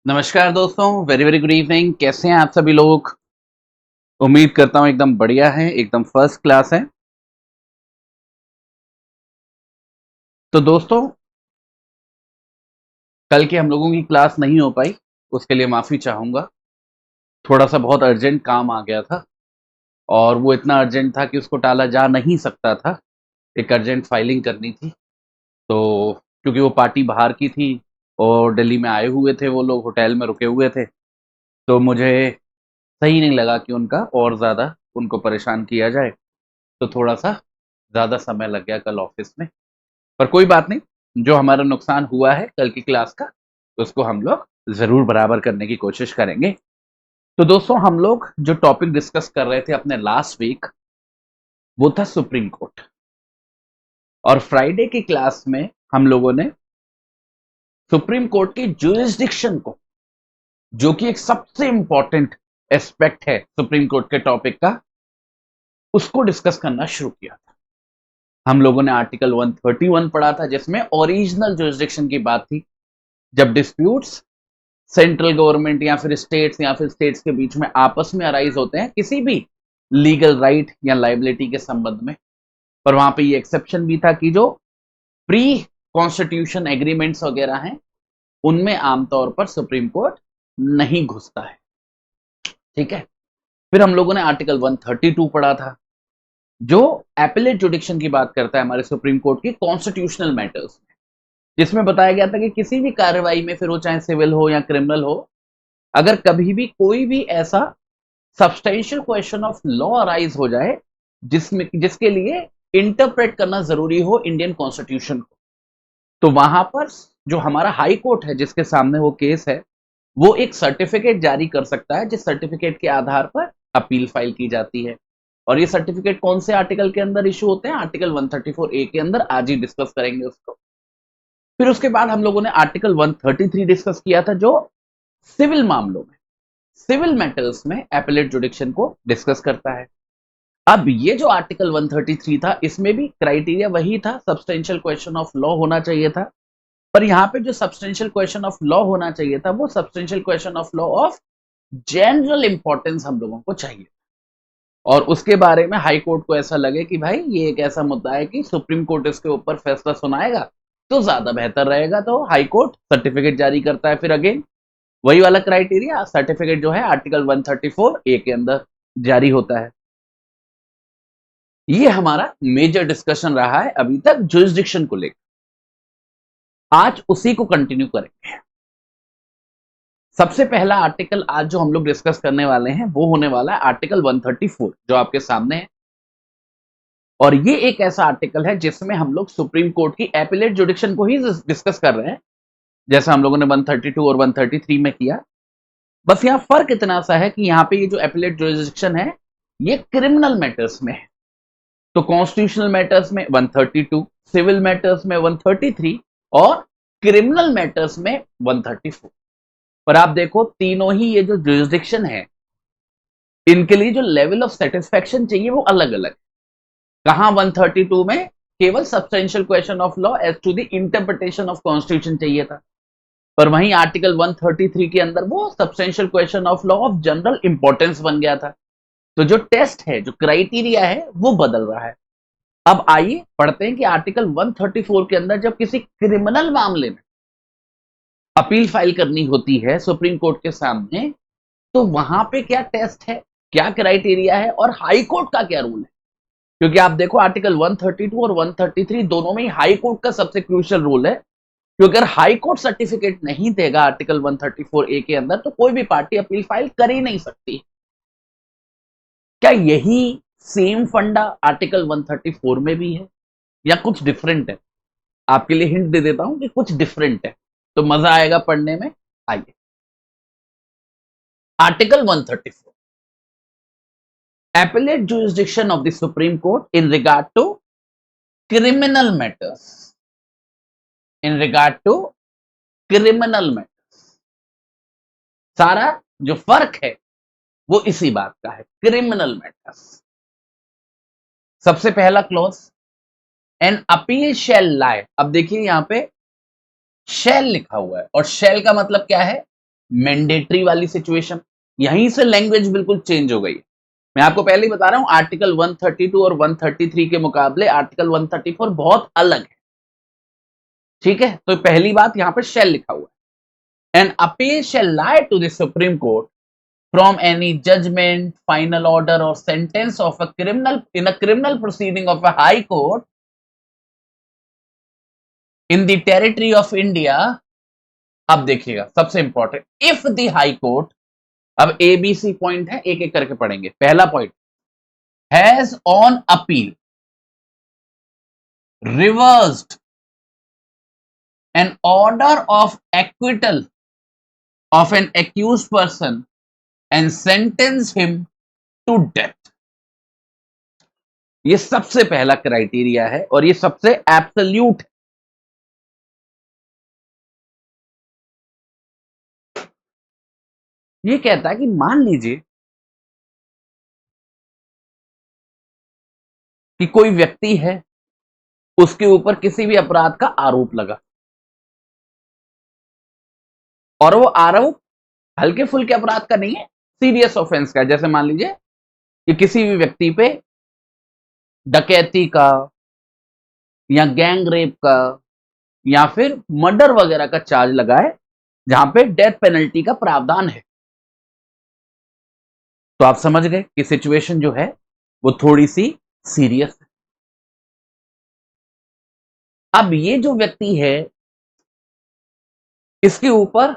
नमस्कार दोस्तों, very very good evening. कैसे हैं आप सभी लोग? उम्मीद करता हूं एकदम बढ़िया है, एकदम फर्स्ट क्लास है। तो दोस्तों, कल की हम लोगों की क्लास नहीं हो पाई, उसके लिए माफी चाहूंगा। थोड़ा सा बहुत अर्जेंट काम आ गया था और वो इतना अर्जेंट था कि उसको टाला जा नहीं सकता था। एक अर्जेंट फाइलिंग करनी थी, तो क्योंकि वो पार्टी बाहर की थी और दिल्ली में आए हुए थे, वो लोग होटल में रुके हुए थे, तो मुझे सही नहीं लगा कि उनका और ज़्यादा उनको परेशान किया जाए। तो थोड़ा सा ज़्यादा समय लग गया कल ऑफिस में। पर कोई बात नहीं, जो हमारा नुकसान हुआ है कल की क्लास का, उसको हम लोग ज़रूर बराबर करने की कोशिश करेंगे। तो दोस्तों, हम लोग जो टॉपिक डिस्कस कर रहे थे अपने लास्ट वीक, वो था सुप्रीम कोर्ट। और फ्राइडे की क्लास में हम लोगों ने सुप्रीम कोर्ट की जुरिस्डिक्शन को, जो कि एक सबसे इंपॉर्टेंट एस्पेक्ट है सुप्रीम कोर्ट के टॉपिक का, उसको डिस्कस करना शुरू किया था। हम लोगों ने आर्टिकल 131 पढ़ा था, जिसमें ओरिजिनल जुरिस्डिक्शन की बात थी। जब डिस्प्यूट्स सेंट्रल गवर्नमेंट या फिर स्टेट्स के बीच में आपस में अराइज होते हैं किसी भी लीगल राइट या लाइबिलिटी के संबंध में। पर वहां पे ये एक्सेप्शन भी था कि जो प्री कॉन्स्टिट्यूशन एग्रीमेंट्स वगैरह हैं, उनमें आमतौर पर सुप्रीम कोर्ट नहीं घुसता है। ठीक है। फिर हम लोगों ने आर्टिकल 132 पढ़ा था, जो एपेलेट जुडिक्शन की बात करता है हमारे सुप्रीम कोर्ट की कॉन्स्टिट्यूशनल मैटर्स, जिसमें बताया गया था कि किसी भी कार्रवाई में, फिर वो चाहे सिविल हो या क्रिमिनल हो, अगर कभी भी कोई भी ऐसा substantial question of law arise हो जाए जिसके लिए इंटरप्रेट करना जरूरी हो इंडियन कॉन्स्टिट्यूशन को, तो वहां पर जो हमारा हाई कोर्ट है जिसके सामने वो केस है, वो एक सर्टिफिकेट जारी कर सकता है, जिस सर्टिफिकेट के आधार पर अपील फाइल की जाती है। और ये सर्टिफिकेट कौन से आर्टिकल के अंदर इशू होते हैं? आर्टिकल 134A के अंदर। आज ही डिस्कस करेंगे उसको। फिर उसके बाद हम लोगों ने आर्टिकल 133 डिस्कस किया था, जो सिविल मामलों में, सिविल मैटर्स में एपेलेट जुडिक्शन को डिस्कस करता है। अब ये जो आर्टिकल 133 था, इसमें भी क्राइटेरिया वही था, सब्सटेंशियल क्वेश्चन ऑफ लॉ होना चाहिए था। पर यहां पे जो सब्सटेंशियल क्वेश्चन ऑफ लॉ होना चाहिए था, वो substantial question of law of general importance हम लोगों को चाहिए। और उसके बारे में हाई कोर्ट को ऐसा लगे कि भाई ये एक ऐसा मुद्दा है कि सुप्रीम कोर्ट इसके ऊपर फैसला सुनाएगा तो ज्यादा बेहतर रहेगा, तो हाई कोर्ट सर्टिफिकेट जारी करता है। फिर अगेन वही वाला क्राइटेरिया, सर्टिफिकेट जो है आर्टिकल 134A के अंदर जारी होता है। ये हमारा मेजर डिस्कशन रहा है अभी तक जुरिस्डिक्शन को लेकर। आज उसी को कंटिन्यू करेंगे। सबसे पहला आर्टिकल आज जो हम लोग डिस्कस करने वाले हैं, वो होने वाला है आर्टिकल 134, जो आपके सामने है। और ये एक ऐसा आर्टिकल है जिसमें हम लोग सुप्रीम कोर्ट की एपेलेट जुडिक्शन को ही डिस्कस कर रहे हैं, जैसा हम लोगों ने 132 और 133 में किया। बस यहां फर्क इतना सा है कि यहां पे ये जो एपेलेट जुडिक्शन है, ये क्रिमिनल मैटर्स में है। तो कॉन्स्टिट्यूशनल मैटर्स में 132, सिविल मैटर्स में 133 और क्रिमिनल मैटर्स में 134। पर आप देखो, तीनों ही ये जो जुरिस्डिक्शन है, इनके लिए जो लेवल ऑफ सेटिस्फेक्शन चाहिए वो अलग अलग। कहां 132 में केवल substantial question of law as to the interpretation of constitution चाहिए था, पर वहीं आर्टिकल 133 के अंदर वो substantial question of law of general importance बन गया था। तो जो टेस्ट है, जो क्राइटेरिया है, वो बदल रहा है। अब आइए पढ़ते हैं कि आर्टिकल 134 के अंदर जब किसी क्रिमिनल मामले में अपील फाइल करनी होती है सुप्रीम कोर्ट के सामने, तो वहां पे क्या टेस्ट है, क्या क्राइटेरिया है और हाई कोर्ट का क्या रूल है। क्योंकि आप देखो, आर्टिकल 132 और 133 दोनों में ही हाई कोर्ट का सबसे क्रूशियल रोल है। क्योंकि अगर हाई कोर्ट सर्टिफिकेट नहीं देगा आर्टिकल 134A के अंदर, तो कोई भी पार्टी अपील फाइल कर ही नहीं सकती। क्या यही सेम फंडा आर्टिकल 134 में भी है या कुछ डिफरेंट है? आपके लिए हिंट दे देता हूं कि कुछ डिफरेंट है, तो मजा आएगा पढ़ने में। आइए, article 134, appellate jurisdiction of the Supreme Court in regard to criminal matters. In regard to criminal matters, सारा जो फर्क है वो इसी बात का है, क्रिमिनल मैटर्स। सबसे पहला क्लॉज, एन अपील शैल लाई। अब देखिए यहां पे शैल लिखा हुआ है, और शैल का मतलब क्या है? मैंडेटरी वाली सिचुएशन, यहीं से लैंग्वेज बिल्कुल चेंज हो गई। मैं आपको पहले ही बता रहा हूं, आर्टिकल 132 और 133 के मुकाबले आर्टिकल 134 बहुत अलग है। ठीक है, तो पहली बात यहां पर शेल लिखा हुआ है, an appeal shall lie to the supreme Court from any judgment, final order or sentence of a criminal in a criminal proceeding of a high court in the territory of India। अब देखिएगा सबसे important, if the high Court, अब ABC point है, एक एक करके पढ़ेंगे। पहला point, has on appeal reversed an order of acquittal of an accused person and sentence him to death। ये सबसे पहला क्राइटेरिया है और ये सबसे एब्सोल्यूट है। ये कहता है कि मान लीजिए कि कोई व्यक्ति है, उसके ऊपर किसी भी अपराध का आरोप लगा और वो आरोप हल्के फुल्के अपराध का नहीं है, सीरियस ऑफेंस का। जैसे मान लीजिए कि किसी भी व्यक्ति पे डकैती का या गैंग रेप का या फिर मर्डर वगैरह का चार्ज लगा है, जहां पे डेथ पेनल्टी का प्रावधान है। तो आप समझ गए कि सिचुएशन जो है वो थोड़ी सी सीरियस है। अब ये जो व्यक्ति है, इसके ऊपर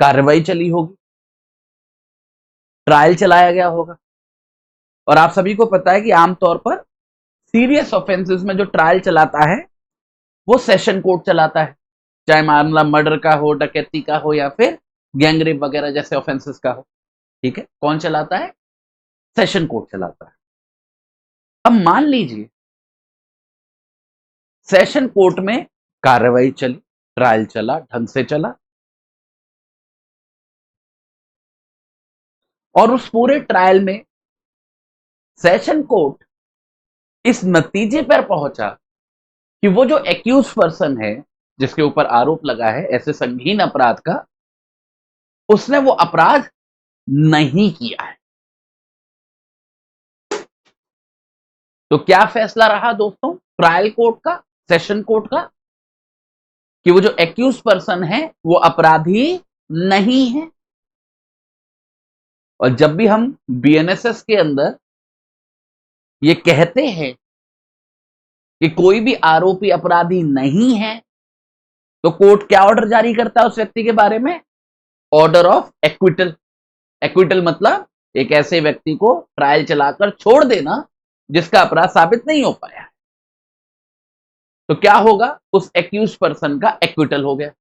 कार्रवाई चली होगी, ट्रायल चलाया गया होगा, और आप सभी को पता है कि आमतौर पर सीरियस ऑफेंसेस में जो ट्रायल चलाता है वो सेशन कोर्ट चलाता है, चाहे मामला मर्डर का हो, डकैती का हो या फिर गैंगरेप वगैरह जैसे ऑफेंसेस का हो। ठीक है, कौन चलाता है? सेशन कोर्ट चलाता है। अब मान लीजिए सेशन कोर्ट में कार्रवाई चली, ट्रायल चला, ढंग से चला, और उस पूरे ट्रायल में सेशन कोर्ट इस नतीजे पर पहुंचा कि वो जो एक्यूज पर्सन है, जिसके ऊपर आरोप लगा है ऐसे संगीन अपराध का, उसने वो अपराध नहीं किया है। तो क्या फैसला रहा दोस्तों ट्रायल कोर्ट का, सेशन कोर्ट का, कि वो जो एक्यूज पर्सन है वो अपराधी नहीं है। और जब भी हम बीएनएसएस के अंदर ये कहते हैं कि कोई भी आरोपी अपराधी नहीं है, तो कोर्ट क्या ऑर्डर जारी करता है उस व्यक्ति के बारे में? Order of acquittal. एक्विटल मतलब एक ऐसे व्यक्ति को ट्रायल चलाकर छोड़ देना जिसका अपराध साबित नहीं हो पाया है। तो क्या होगा? उस एक्यूज पर्सन का एक्विटल हो गया।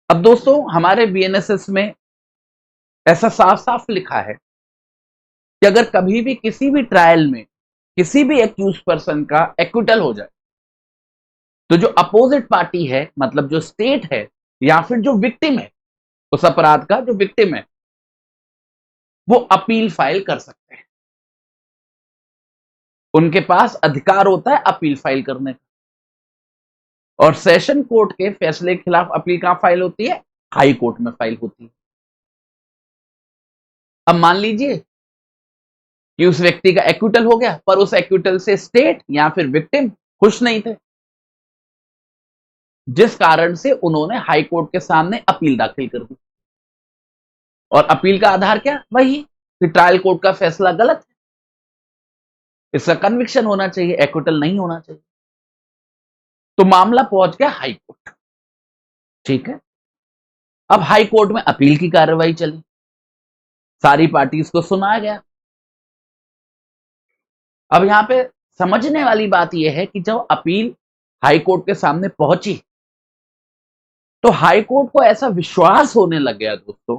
अब दोस्तों हमारे बीएनएसएस में ऐसा साफ साफ लिखा है कि अगर कभी भी किसी भी ट्रायल में किसी भी एक्यूज पर्सन का एक्विटल हो जाए, तो जो अपोजिट पार्टी है, मतलब जो स्टेट है या फिर जो विक्टिम है, उस अपराध का जो विक्टिम है, वो अपील फाइल कर सकते हैं। उनके पास अधिकार होता है अपील फाइल करने का। और सेशन कोर्ट के फैसले के खिलाफ अपील कहां फाइल होती है? हाई कोर्ट में फाइल होती है। अब मान लीजिए कि उस व्यक्ति का एक्विटल हो गया, पर उस एक्विटल से स्टेट या फिर विक्टिम खुश नहीं थे, जिस कारण से उन्होंने हाई कोर्ट के सामने अपील दाखिल कर दी। और अपील का आधार क्या? वही कि ट्रायल कोर्ट का फैसला गलत है, इसका कन्विक्शन होना चाहिए, एक्विटल नहीं होना चाहिए। तो मामला पहुंच गया हाई कोर्ट। ठीक है, अब हाई कोर्ट में अपील की कार्रवाई चली, सारी पार्टीज को सुनाया गया। अब यहां पे समझने वाली बात यह है कि जब अपील हाई कोर्ट के सामने पहुंची, तो हाई कोर्ट को ऐसा विश्वास होने लग गया दोस्तों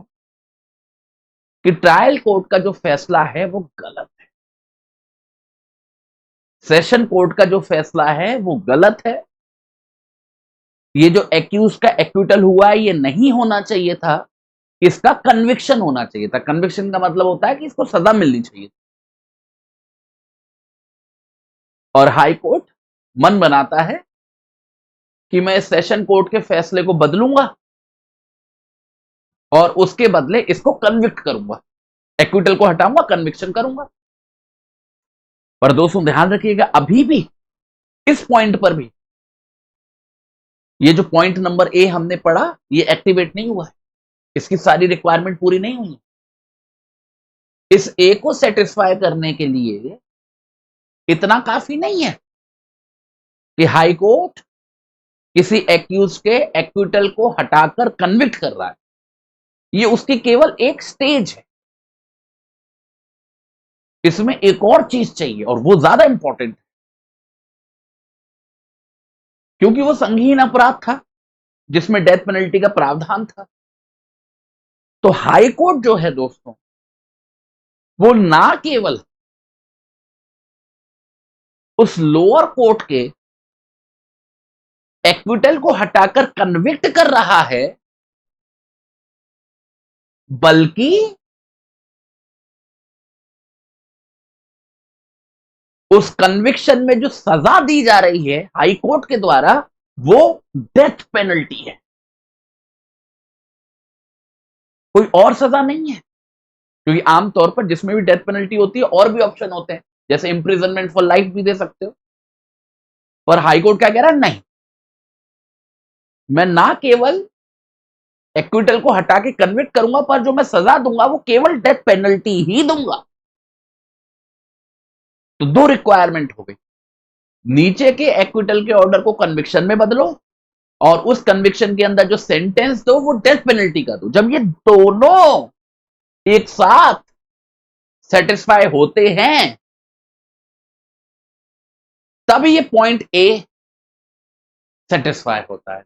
कि ट्रायल कोर्ट का जो फैसला है वो गलत है, सेशन कोर्ट का जो फैसला है वो गलत है, ये जो एक्यूज का एक्विटल हुआ है ये नहीं होना चाहिए था, इसका कन्विक्शन होना चाहिए था। कन्विक्शन का मतलब होता है कि इसको सजा मिलनी चाहिए। और हाई कोर्ट मन बनाता है कि मैं सेशन कोर्ट के फैसले को बदलूंगा और उसके बदले इसको कन्विक्ट करूंगा, एक्विटल को हटाऊंगा, कन्विक्शन करूंगा। पर दोस्तों ध्यान रखिएगा, अभी भी इस पॉइंट पर भी ये जो पॉइंट नंबर ए हमने पढ़ा, ये एक्टिवेट नहीं हुआ है, इसकी सारी रिक्वायरमेंट पूरी नहीं हुई। इस ए को सेटिस्फाई करने के लिए इतना काफी नहीं है कि हाई कोर्ट किसी एक्यूज के एक्विटल को हटाकर कन्विक्ट कर रहा है। ये उसकी केवल एक स्टेज है, इसमें एक और चीज चाहिए और वो ज्यादा इंपॉर्टेंट है, क्योंकि वो संगीन अपराध था जिसमें डेथ पेनल्टी का प्रावधान था। तो हाई कोर्ट जो है दोस्तों, वो ना केवल उस लोअर कोर्ट के एक्विटल को हटाकर कन्विक्ट कर रहा है, बल्कि उस कन्विक्शन में जो सजा दी जा रही है हाई कोर्ट के द्वारा, वो डेथ पेनल्टी है, कोई और सजा नहीं है। क्योंकि आमतौर पर जिसमें भी डेथ पेनल्टी होती है और भी ऑप्शन होते हैं, जैसे इंप्रिजनमेंट फॉर लाइफ भी दे सकते हो, पर हाई कोर्ट क्या कह रहा है, नहीं, मैं ना केवल एक्विटल को हटा के कन्विक्ट करूंगा, पर जो मैं सजा दूंगा वो केवल डेथ पेनल्टी ही दूंगा। तो दो रिक्वायरमेंट हो गई, नीचे के एक्विटल के ऑर्डर को कन्विक्शन में बदलो और उस कन्विक्शन के अंदर जो सेंटेंस दो वो डेथ पेनल्टी का दो। जब ये दोनों एक साथ सेटिस्फाई होते हैं, तब ये पॉइंट ए सेटिस्फाई होता है।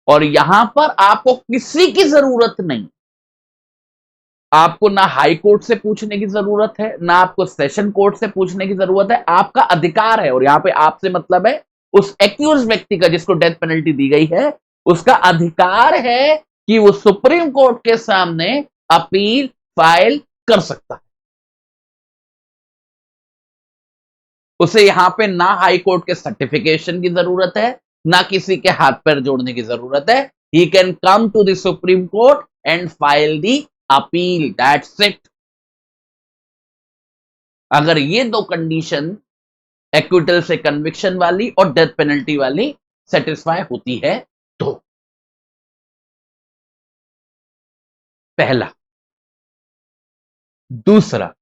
और यहां पर आपको किसी की जरूरत नहीं, आपको ना हाई कोर्ट से पूछने की जरूरत है, ना आपको सेशन कोर्ट से पूछने की जरूरत है, आपका अधिकार है। और यहां पे आपसे मतलब है उस एक्यूज व्यक्ति का जिसको डेथ पेनल्टी दी गई है, उसका अधिकार है कि वो सुप्रीम कोर्ट के सामने अपील फाइल कर सकता है। उसे यहां पे ना हाई कोर्ट के सर्टिफिकेशन की जरूरत है, ना किसी के हाथ पैर जोड़ने की जरूरत है। He can come to the supreme Court and file the appeal, that's it. अगर ये दो कंडीशन एक्विटल से कन्विक्शन वाली और डेथ पेनल्टी वाली सेटिस्फाई होती है तो पहला। दूसरा,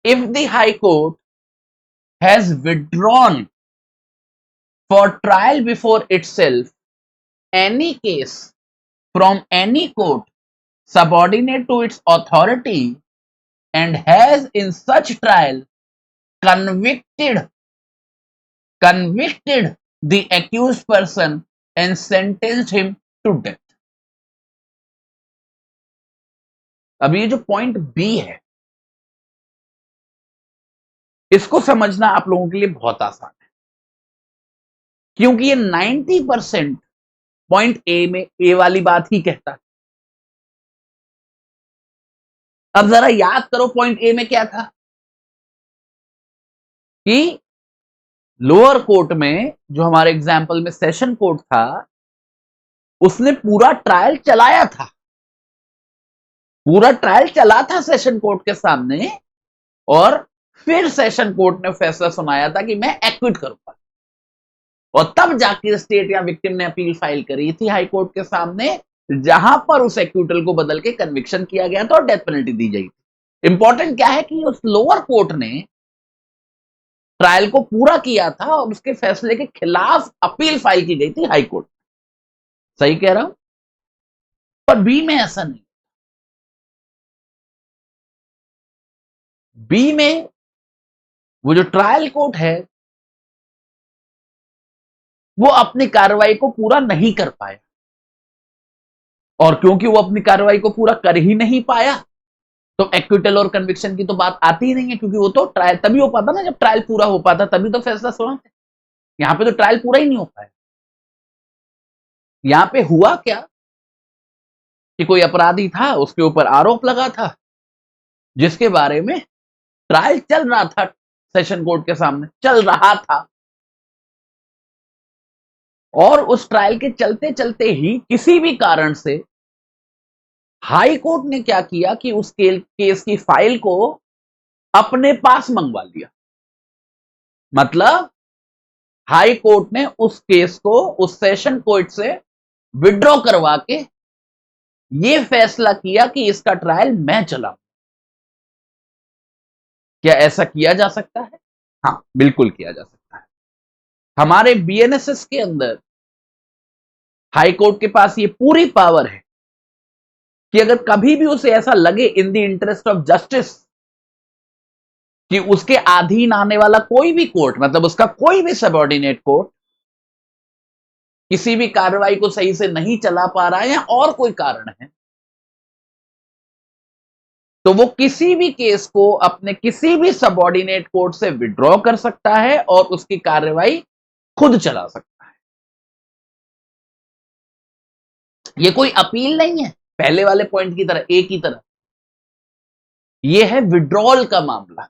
if the high court has withdrawn for trial before itself any case from any court subordinate to its authority and has in such trial convicted the accused person and sentenced him to death। अब ये जो point B है, इसको समझना आप लोगों के लिए बहुत आसान है, क्योंकि ये 90% पॉइंट ए में ए वाली बात ही कहता है। अब जरा याद करो पॉइंट ए में क्या था, कि लोअर कोर्ट में जो हमारे एग्जाम्पल में सेशन कोर्ट था, उसने पूरा ट्रायल चलाया था, पूरा ट्रायल चला था सेशन कोर्ट के सामने, और फिर सेशन कोर्ट ने फैसला सुनाया था कि मैं एक्विट करूंगा। और तब जाके स्टेट या विक्टिम ने अपील फाइल करी थी हाई कोर्ट के सामने, जहां पर उस एक्विटल को बदल के कन्विक्शन किया गया था और डेथ पेनल्टी दी गई थी। इंपॉर्टेंट क्या है कि उस लोअर कोर्ट ने ट्रायल को पूरा किया था और उसके फैसले के खिलाफ अपील फाइल की गई थी हाई कोर्ट। सही कह रहा हूं? पर बी में ऐसा नहीं। बी में वो जो ट्रायल कोर्ट है, वो अपनी कार्रवाई को पूरा नहीं कर पाया, और क्योंकि वो अपनी कार्रवाई को पूरा कर ही नहीं पाया, तो एक्विटल और कन्विक्शन की तो बात आती ही नहीं है, क्योंकि वो तो ट्रायल तभी हो पाता ना जब ट्रायल पूरा हो पाता, तभी तो फैसला सुनाते। यहां पे तो ट्रायल पूरा ही नहीं हो पाया। यहां पे हुआ क्या कि कोई अपराधी था, उसके ऊपर आरोप लगा था, जिसके बारे में ट्रायल चल रहा था, सेशन कोर्ट के सामने चल रहा था। और उस ट्रायल के चलते चलते ही किसी भी कारण से हाई कोर्ट ने क्या किया कि उस केस की फाइल को अपने पास मंगवा लिया। मतलब हाई कोर्ट ने उस केस को उस सेशन कोर्ट से विड्रॉ करवा के यह फैसला किया कि इसका ट्रायल मैं चलाऊं। क्या ऐसा किया जा सकता है? हां, बिल्कुल किया जा सकता है। हमारे बीएनएसएस के अंदर हाई कोर्ट के पास ये पूरी पावर है कि अगर कभी भी उसे ऐसा लगे in the interest of justice कि उसके अधीन आने वाला कोई भी कोर्ट, मतलब उसका कोई भी सबऑर्डिनेट कोर्ट किसी भी कार्रवाई को सही से नहीं चला पा रहा है या और कोई कारण है, तो वो किसी भी केस को अपने किसी भी सबऑर्डिनेट कोर्ट से विड्रॉ कर सकता है और उसकी कार्रवाई खुद चला सकता है। ये कोई अपील नहीं है पहले वाले पॉइंट की तरह, ए की तरह। यह है विड्रॉल का मामला।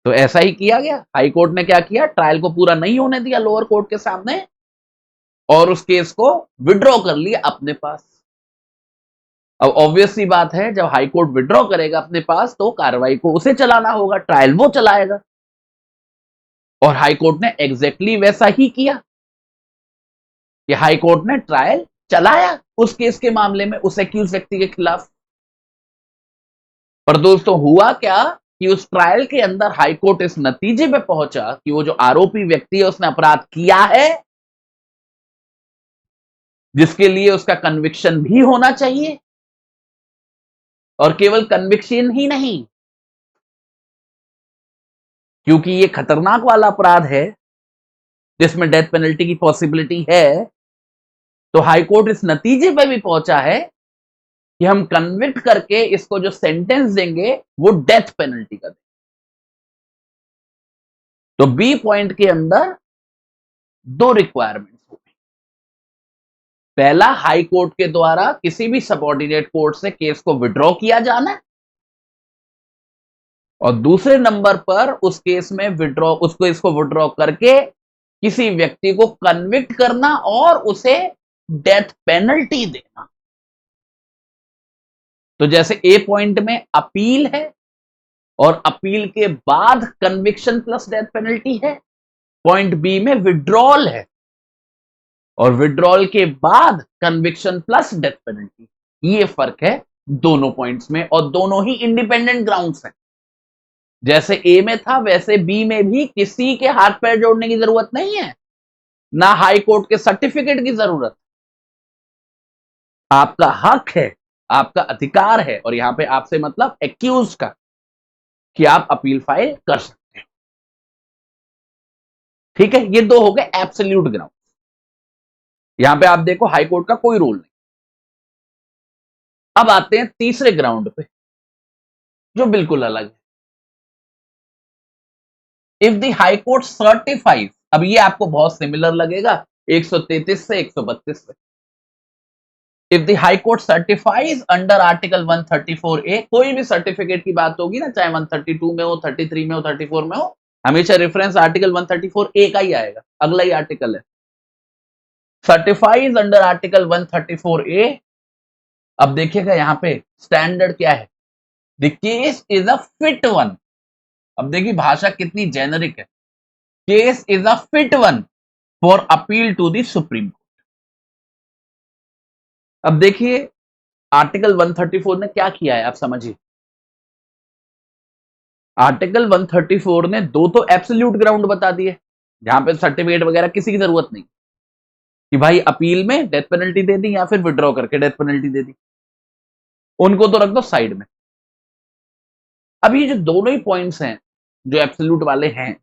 तो ऐसा ही किया गया। हाई कोर्ट ने क्या किया, ट्रायल को पूरा नहीं होने दिया लोअर कोर्ट के सामने और उस केस को विड्रॉ कर लिया अपने पास। अब ऑब्वियस सी बात है, जब हाई कोर्ट विड्रॉ करेगा अपने पास तो कार्रवाई को उसे चलाना होगा, ट्रायल वो चलाएगा। और हाई कोर्ट ने एग्जैक्टली वैसा ही किया कि हाई कोर्ट ने ट्रायल चलाया उस केस के मामले में उस एक्यूज व्यक्ति के खिलाफ। पर दोस्तों हुआ क्या कि उस ट्रायल के अंदर हाई कोर्ट इस नतीजे पे पहुंचा कि वो जो आरोपी व्यक्ति है उसने अपराध किया है, जिसके लिए उसका कन्विक्शन भी होना चाहिए, और केवल कन्विक्शन ही नहीं, क्योंकि ये खतरनाक वाला अपराध है जिसमें डेथ पेनल्टी की पॉसिबिलिटी है। तो हाई कोर्ट इस नतीजे पे भी पहुंचा है कि हम कन्विक्ट करके इसको जो सेंटेंस देंगे वो डेथ पेनल्टी का देंगे। तो बी पॉइंट के अंदर दो रिक्वायरमेंट्स हो गई। पहला, हाई कोर्ट के द्वारा किसी भी सबऑर्डिनेट कोर्ट से केस को विड्रॉ किया जाना, और दूसरे नंबर पर उस केस में इसको विड्रॉ करके किसी व्यक्ति को कन्विक्ट करना और उसे डेथ पेनल्टी देना। तो जैसे ए पॉइंट में अपील है और अपील के बाद कन्विक्शन प्लस डेथ पेनल्टी है, पॉइंट बी में विड्रॉल है और विड्रॉल के बाद कन्विक्शन प्लस डेथ पेनल्टी। ये फर्क है दोनों पॉइंट्स में, और दोनों ही इंडिपेंडेंट ग्राउंड्स हैं। जैसे ए में था वैसे बी में भी किसी के हाथ पैर जोड़ने की जरूरत नहीं है, ना हाई कोर्ट के सर्टिफिकेट की जरूरत। आपका हक है, आपका अधिकार है, और यहां पे आपसे मतलब एक्यूज का, कि आप अपील फाइल कर सकते हैं। ठीक है, ये दो हो गए एब्सोल्यूट ग्राउंड। यहां पे आप देखो हाई कोर्ट का कोई रोल नहीं। अब आते हैं तीसरे ग्राउंड पे जो बिल्कुल अलग है। If the high court certifies, अब ये आपको बहुत सिमिलर लगेगा 133 से 132 से। If the high court certifies under article 134A, कोई भी सर्टिफिकेट की बात होगी ना, चाहे 132 में हो, 33 में हो, 34 में हो, हमेशा रेफरेंस आर्टिकल 134A का ही आएगा, अगला ही आर्टिकल है। Certifies under article 134A। अब देखिएगा यहां पे स्टैंडर्ड क्या है, the case is a fit one. अब देखिए भाषा कितनी जेनरिक है, case is a fit one for appeal to the supreme Court. अब देखिए आर्टिकल 134 ने क्या किया है, आप समझिए। आर्टिकल 134 ने दो तो एब्सोल्यूट ग्राउंड बता दिए, जहां पे सर्टिफिकेट वगैरह किसी की जरूरत नहीं, कि भाई अपील में डेथ पेनल्टी दे दी या फिर विड्रॉ करके डेथ पेनल्टी दे दी, उनको तो रख दो साइड में। अब ये जो दोनों ही पॉइंट्स हैं जो एब्सोल्यूट वाले हैं,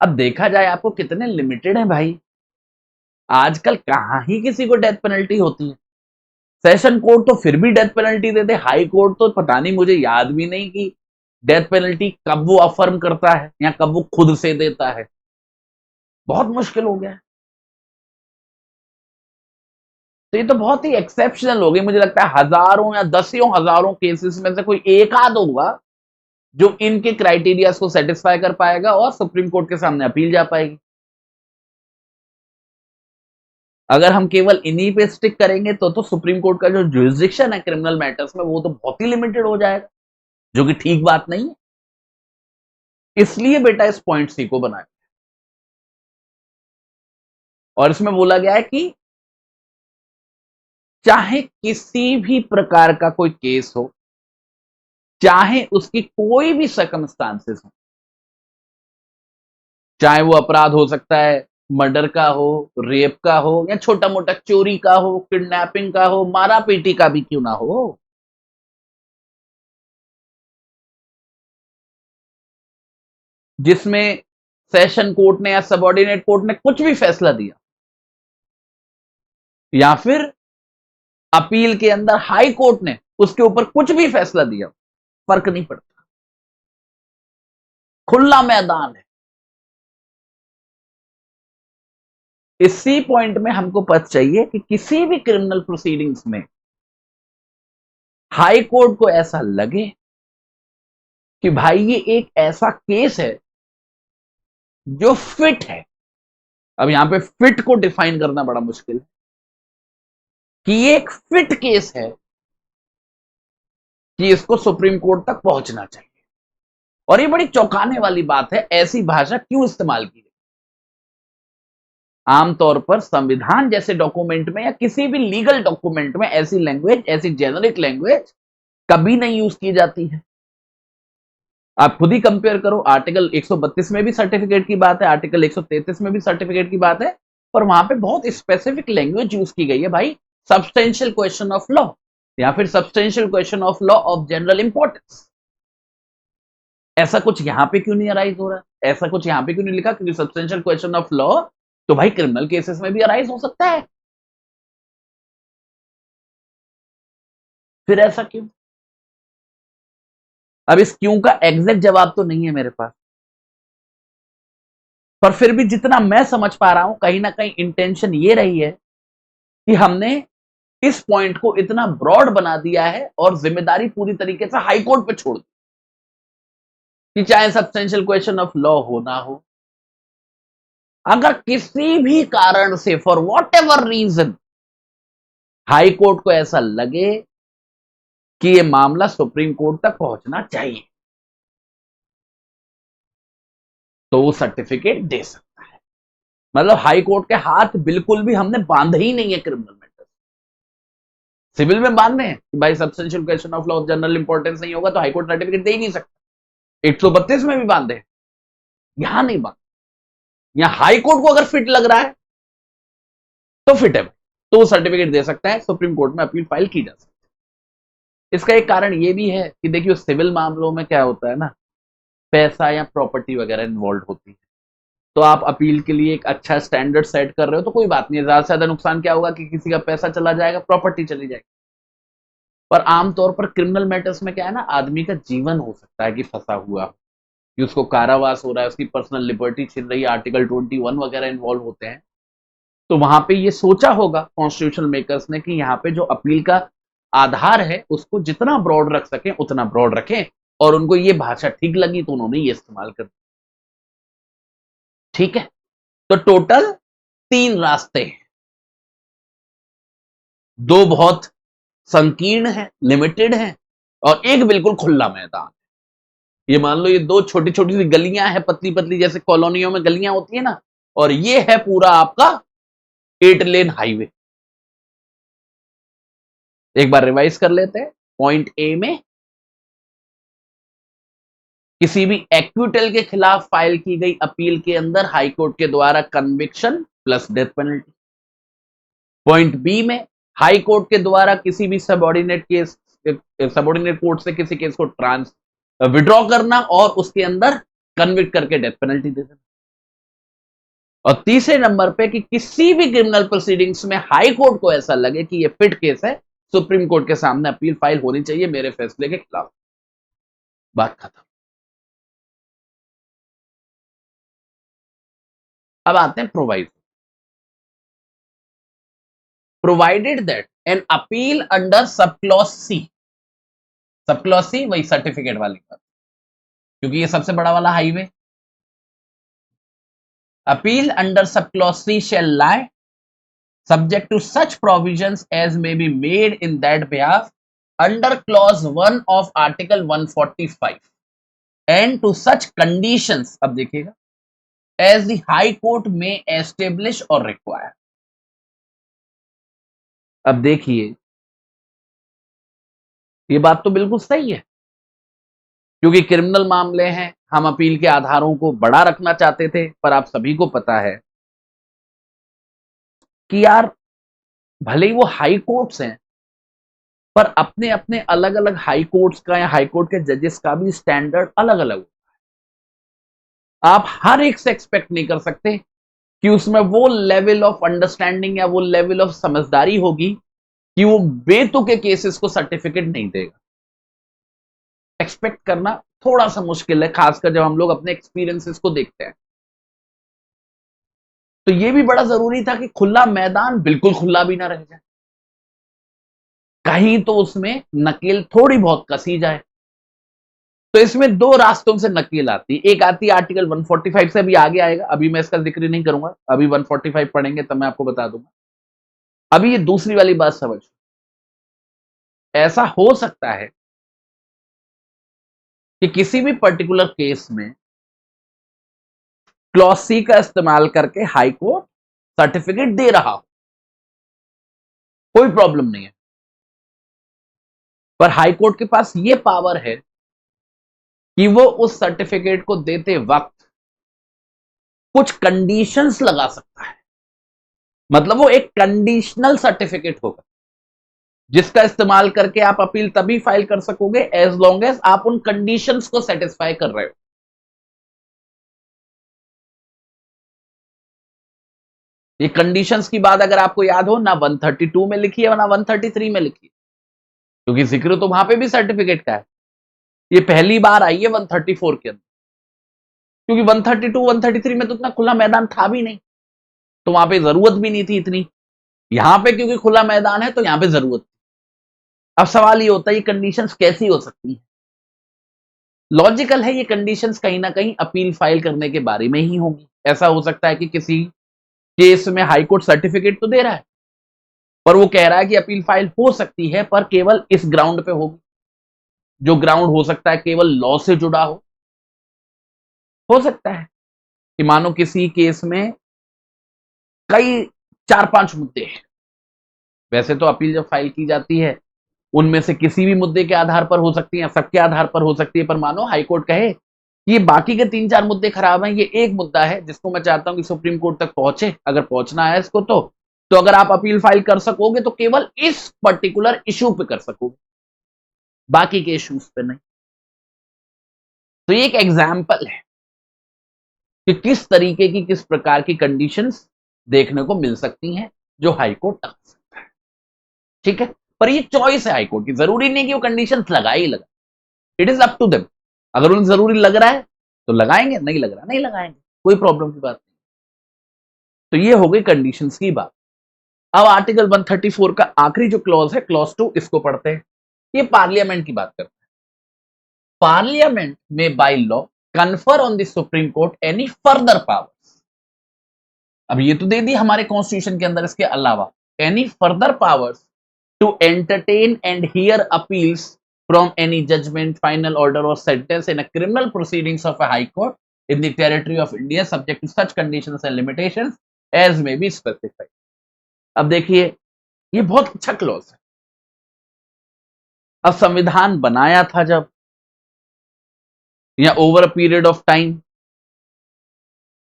अब देखा जाए आपको कितने लिमिटेड हैं भाई। आजकल कहां ही किसी को डेथ पेनल्टी होती है। सेशन कोर्ट तो फिर भी डेथ पेनल्टी देते, हाई कोर्ट तो पता नहीं, मुझे याद भी नहीं कि डेथ पेनल्टी कब वो अफर्म करता है या कब वो खुद से देता है। बहुत मुश्किल हो गया है। तो ये तो बहुत ही एक्सेप्शनल हो गई। मुझे लगता है हजारों या दसियों हजारों केसेस में से कोई एक आध होगा जो इनके क्राइटेरिया को सेटिस्फाई कर पाएगा और सुप्रीम कोर्ट के सामने अपील जा पाएगी। अगर हम केवल इन्हीं पे स्टिक करेंगे तो सुप्रीम कोर्ट का जो जुरिस्डिक्शन है क्रिमिनल मैटर्स में वो तो बहुत ही लिमिटेड हो जाएगा, जो कि ठीक बात नहीं है। इसलिए बेटा इस पॉइंट सी को बनाया और इसमें बोला गया है कि चाहे किसी भी प्रकार का कोई केस हो, चाहे उसकी कोई भी सर्कमस्टांसेस हो, चाहे वो अपराध हो सकता है मर्डर का हो, रेप का हो, या छोटा मोटा चोरी का हो, किडनैपिंग का हो, मारा पीटी का भी क्यों ना हो, जिसमें सेशन कोर्ट ने या सबऑर्डिनेट कोर्ट ने कुछ भी फैसला दिया, या फिर अपील के अंदर हाई कोर्ट ने उसके ऊपर कुछ भी फैसला दिया, फर्क नहीं पड़ता, खुला मैदान है। इसी पॉइंट में हमको पता चाहिए कि किसी भी क्रिमिनल प्रोसीडिंग्स में हाई कोर्ट को ऐसा लगे कि भाई ये एक ऐसा केस है जो फिट है। अब यहां पे फिट को डिफाइन करना बड़ा मुश्किल है कि ये एक फिट केस है कि इसको सुप्रीम कोर्ट तक पहुंचना चाहिए। और ये बड़ी चौंकाने वाली बात है, ऐसी भाषा क्यों इस्तेमाल की गई। आमतौर पर संविधान जैसे डॉक्यूमेंट में या किसी भी लीगल डॉक्यूमेंट में ऐसी लैंग्वेज, ऐसी जेनरिक लैंग्वेज कभी नहीं यूज की जाती है। आप खुद ही कंपेयर करो, आर्टिकल 132 में भी सर्टिफिकेट की बात है, आर्टिकल 133 में भी सर्टिफिकेट की बात है, पर वहां पे बहुत स्पेसिफिक लैंग्वेज यूज की गई है भाई, सब्सटेंशियल क्वेश्चन ऑफ लॉ या फिर substantial question of law of general importance. ऐसा कुछ यहां पे क्यों नहीं अराइज हो रहा है, ऐसा कुछ यहां पे क्यों नहीं लिखा, क्योंकि सब्सटेंशियल क्वेश्चन ऑफ लॉ तो भाई क्रिमिनल केसेस में भी अराइज हो सकता है, फिर ऐसा क्यों। अब इस क्यों का एग्जैक्ट जवाब तो नहीं है मेरे पास, पर फिर भी जितना मैं समझ पा रहा हूं कहीं ना कहीं इंटेंशन ये रही है कि हमने इस पॉइंट को इतना ब्रॉड बना दिया है और जिम्मेदारी पूरी तरीके से हाई कोर्ट पे छोड़ दी कि चाहे सब्सटेंशियल क्वेश्चन ऑफ लॉ हो ना हो, अगर किसी भी कारण से whatever reason High Court को ऐसा लगे कि यह मामला सुप्रीम कोर्ट तक पहुंचना चाहिए तो वो सर्टिफिकेट दे सकता है। मतलब हाई कोर्ट के हाथ बिल्कुल भी हमने बांधे ही नहीं है क्रिमिनल मैटर। सिविल में बांधे हैं कि भाई substantial question of law of general importance नहीं होगा तो हाई कोर्ट सर्टिफिकेट दे ही नहीं सकता, 132 में भी बांधे हैं, यहां नहीं बांधे। यहां हाई कोर्ट को अगर फिट लग रहा है तो फिट है, तो वो सर्टिफिकेट दे सकता है, सुप्रीम कोर्ट में अपील फाइल की जा सकती है। इसका एक कारण ये भी है कि देखिए सिविल मामलों में क्या होता है ना, पैसा या प्रॉपर्टी वगैरह इन्वॉल्व होती है, तो आप अपील के लिए एक अच्छा स्टैंडर्ड सेट कर रहे हो तो कोई बात नहीं है, ज्यादा से ज्यादा नुकसान क्या होगा कि किसी का पैसा चला जाएगा, प्रॉपर्टी चली जाएगी। पर आमतौर पर क्रिमिनल मैटर्स में क्या है ना, आदमी का जीवन हो सकता है कि फंसा हुआ, कि उसको कारावास हो रहा है, उसकी पर्सनल लिबर्टी छिन रही है, आर्टिकल 21 वगैरह इन्वॉल्व होते हैं। तो वहां पे ये सोचा होगा कॉन्स्टिट्यूशनल मेकर्स ने कि यहाँ पे जो अपील का आधार है उसको जितना ब्रॉड रख सकें उतना ब्रॉड रखें, और उनको ये भाषा ठीक लगी तो उन्होंने ये इस्तेमाल कर दी। ठीक है, तो टोटल 3 रास्ते हैं, 2 बहुत संकीर्ण है, लिमिटेड है, और एक बिल्कुल खुला मैदान। ये मान लो ये 2 छोटी छोटी सी गलियां हैं, पतली पतली, जैसे कॉलोनियों में गलियां होती है ना, और ये है पूरा आपका 8 लेन हाईवे। एक बार रिवाइज कर लेते हैं। पॉइंट ए में किसी भी एक्विटल के खिलाफ फाइल की गई अपील के अंदर हाईकोर्ट के द्वारा conviction plus death penalty. Point B में हाई कोर्ट के द्वारा किसी भी सबऑर्डिनेट केस, सबऑर्डिनेट कोर्ट से किसी केस को विड्रॉ करना और उसके अंदर कन्विक्ट करके डेथ पेनल्टी दे देना। और तीसरे नंबर पे कि किसी भी क्रिमिनल प्रोसीडिंग्स में हाई कोर्ट को ऐसा लगे कि ये फिट केस है, सुप्रीम कोर्ट के सामने अपील फाइल होनी चाहिए मेरे फैसले के खिलाफ। बात खत्म। अब आते हैं provided that an appeal under sub clause C. Sub clause सी वही सर्टिफिकेट वाली बात, क्योंकि ये सबसे बड़ा वाला highway. Appeal under sub clause C shall lie subject to such provisions as may be made in that behalf under clause 1 of article 145 and to such conditions, अब देखिएगा, as the high court may establish or require. अब देखिए, ये बात तो बिल्कुल सही है, क्योंकि क्रिमिनल मामले हैं, हम अपील के आधारों को बड़ा रखना चाहते थे, पर आप सभी को पता है कि यार भले ही वो हाई कोर्ट्स हैं, पर अपने अपने अलग अलग हाई कोर्ट्स का या हाई कोर्ट के जजेस का भी स्टैंडर्ड अलग अलग। आप हर एक से एक्सपेक्ट नहीं कर सकते कि उसमें वो लेवल ऑफ अंडरस्टैंडिंग या वो लेवल ऑफ समझदारी होगी कि वो बेतुके केसेस को सर्टिफिकेट नहीं देगा। एक्सपेक्ट करना थोड़ा सा मुश्किल है, खासकर जब हम लोग अपने एक्सपीरियंसेस को देखते हैं। तो ये भी बड़ा जरूरी था कि खुला मैदान बिल्कुल खुला भी ना रह जाए, कहीं तो उसमें नकेल थोड़ी बहुत कसी जाए। तो इसमें दो रास्तों से नकेल आती है, एक आती है आर्टिकल 145 से, अभी आगे आएगा, अभी मैं इसका जिक्र नहीं करूंगा, अभी 145 पढ़ेंगे तब मैं आपको बता दूंगा। अभी ये दूसरी वाली बात समझ, ऐसा हो सकता है कि किसी भी पर्टिकुलर केस में क्लॉज सी का इस्तेमाल करके हाई कोर्ट सर्टिफिकेट दे रहा हो, कोई प्रॉब्लम नहीं है, पर हाई कोर्ट के पास यह पावर है कि वो उस सर्टिफिकेट को देते वक्त कुछ कंडीशंस लगा सकता है। मतलब वो एक कंडीशनल सर्टिफिकेट होगा जिसका इस्तेमाल करके आप अपील तभी फाइल कर सकोगे एज लॉन्ग एज आप उन कंडीशंस को सेटिस्फाई कर रहे हो। ये कंडीशंस की बात अगर आपको याद हो, ना 132 में लिखी है ना 133 में लिखी है, क्योंकि जिक्र तो वहां पे भी सर्टिफिकेट का है। ये पहली बार आई है 134 के अंदर, क्योंकि 132 133 में तो इतना खुला मैदान था भी नहीं, तो वहां पे जरूरत भी नहीं थी इतनी। यहां पे क्योंकि खुला मैदान है तो यहां पे जरूरत थी। अब सवाल ये होता है ये कंडीशंस कैसी हो सकती है? लॉजिकल है, ये कंडीशंस कहीं ना कहीं अपील फाइल करने के बारे में ही होगी। ऐसा हो सकता है कि किसी केस में हाई कोर्ट सर्टिफिकेट तो दे रहा है, पर वो कह रहा है कि अपील फाइल हो सकती है पर केवल इस ग्राउंड पे होगी, जो ग्राउंड हो सकता है केवल लॉ से जुड़ा हो सकता है कि मानो किसी केस में कई 4-5 मुद्दे हैं, वैसे तो अपील जब फाइल की जाती है उनमें से किसी भी मुद्दे के आधार पर हो सकती है, सबके आधार पर हो सकती है, पर मानो हाईकोर्ट कहे कि ये बाकी के 3-4 मुद्दे खराब हैं, ये एक मुद्दा है जिसको मैं चाहता हूं कि सुप्रीम कोर्ट तक पहुंचे, अगर पहुंचना है इसको तो अगर आप अपील फाइल कर सकोगे तो केवल इस पर्टिकुलर इशू पे कर सकोगे, बाकी के इश्यूज पे नहीं। तो ये एक एग्जाम्पल है कि किस तरीके की किस प्रकार की कंडीशंस देखने को मिल सकती हैं जो हाईकोर्ट लगा सकता है। ठीक है, पर ये चॉइस है हाईकोर्ट की, जरूरी नहीं कि वो कंडीशंस लगा ही लगा, it is up to them. अगर उन्हें जरूरी लग रहा है तो लगाएंगे, नहीं लग रहा नहीं लगाएंगे, कोई प्रॉब्लम की बात नहीं। तो ये हो गई कंडीशंस की बात। अब आर्टिकल 134 का आखिरी जो क्लॉज है, क्लॉज 2, इसको पढ़ते हैं। ये पार्लियामेंट की बात करते हैं। पार्लियामेंट में by law confer on the supreme court any further powers. अब ये तो दे दी हमारे कॉन्स्टिट्यूशन के अंदर, इसके अलावा any further powers to entertain and hear appeals from any judgment, final order or sentence in a criminal proceedings of a high court in the territory of India subject to such conditions and limitations as may be specified। अब देखिए ये बहुत अच्छा clause है। अब संविधान बनाया था जब, या over a period of time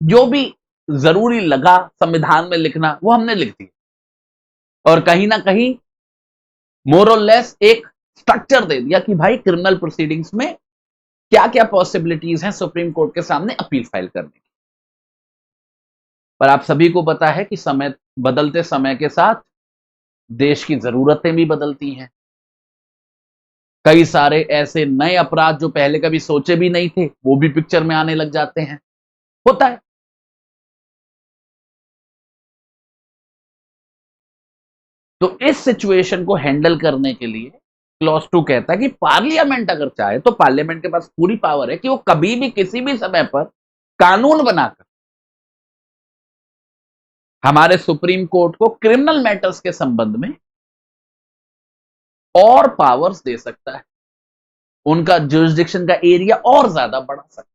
जो भी जरूरी लगा संविधान में लिखना वो हमने लिख दिया, और कहीं ना कहीं मोर और लेस एक स्ट्रक्चर दे दिया कि भाई क्रिमिनल प्रोसीडिंग्स में क्या क्या पॉसिबिलिटीज हैं सुप्रीम कोर्ट के सामने अपील फाइल करने की। पर आप सभी को पता है कि समय बदलते समय के साथ देश की जरूरतें भी बदलती हैं। कई सारे ऐसे नए अपराध जो पहले कभी सोचे भी नहीं थे वो भी पिक्चर में आने लग जाते हैं, होता है। तो इस सिचुएशन को हैंडल करने के लिए क्लॉज 2 कहता है कि पार्लियामेंट अगर चाहे तो पार्लियामेंट के पास पूरी पावर है कि वो कभी भी किसी भी समय पर कानून बनाकर हमारे सुप्रीम कोर्ट को क्रिमिनल मैटर्स के संबंध में और पावर्स दे सकता है, उनका जुरिस्डिक्शन का एरिया और ज्यादा बढ़ा सकता है,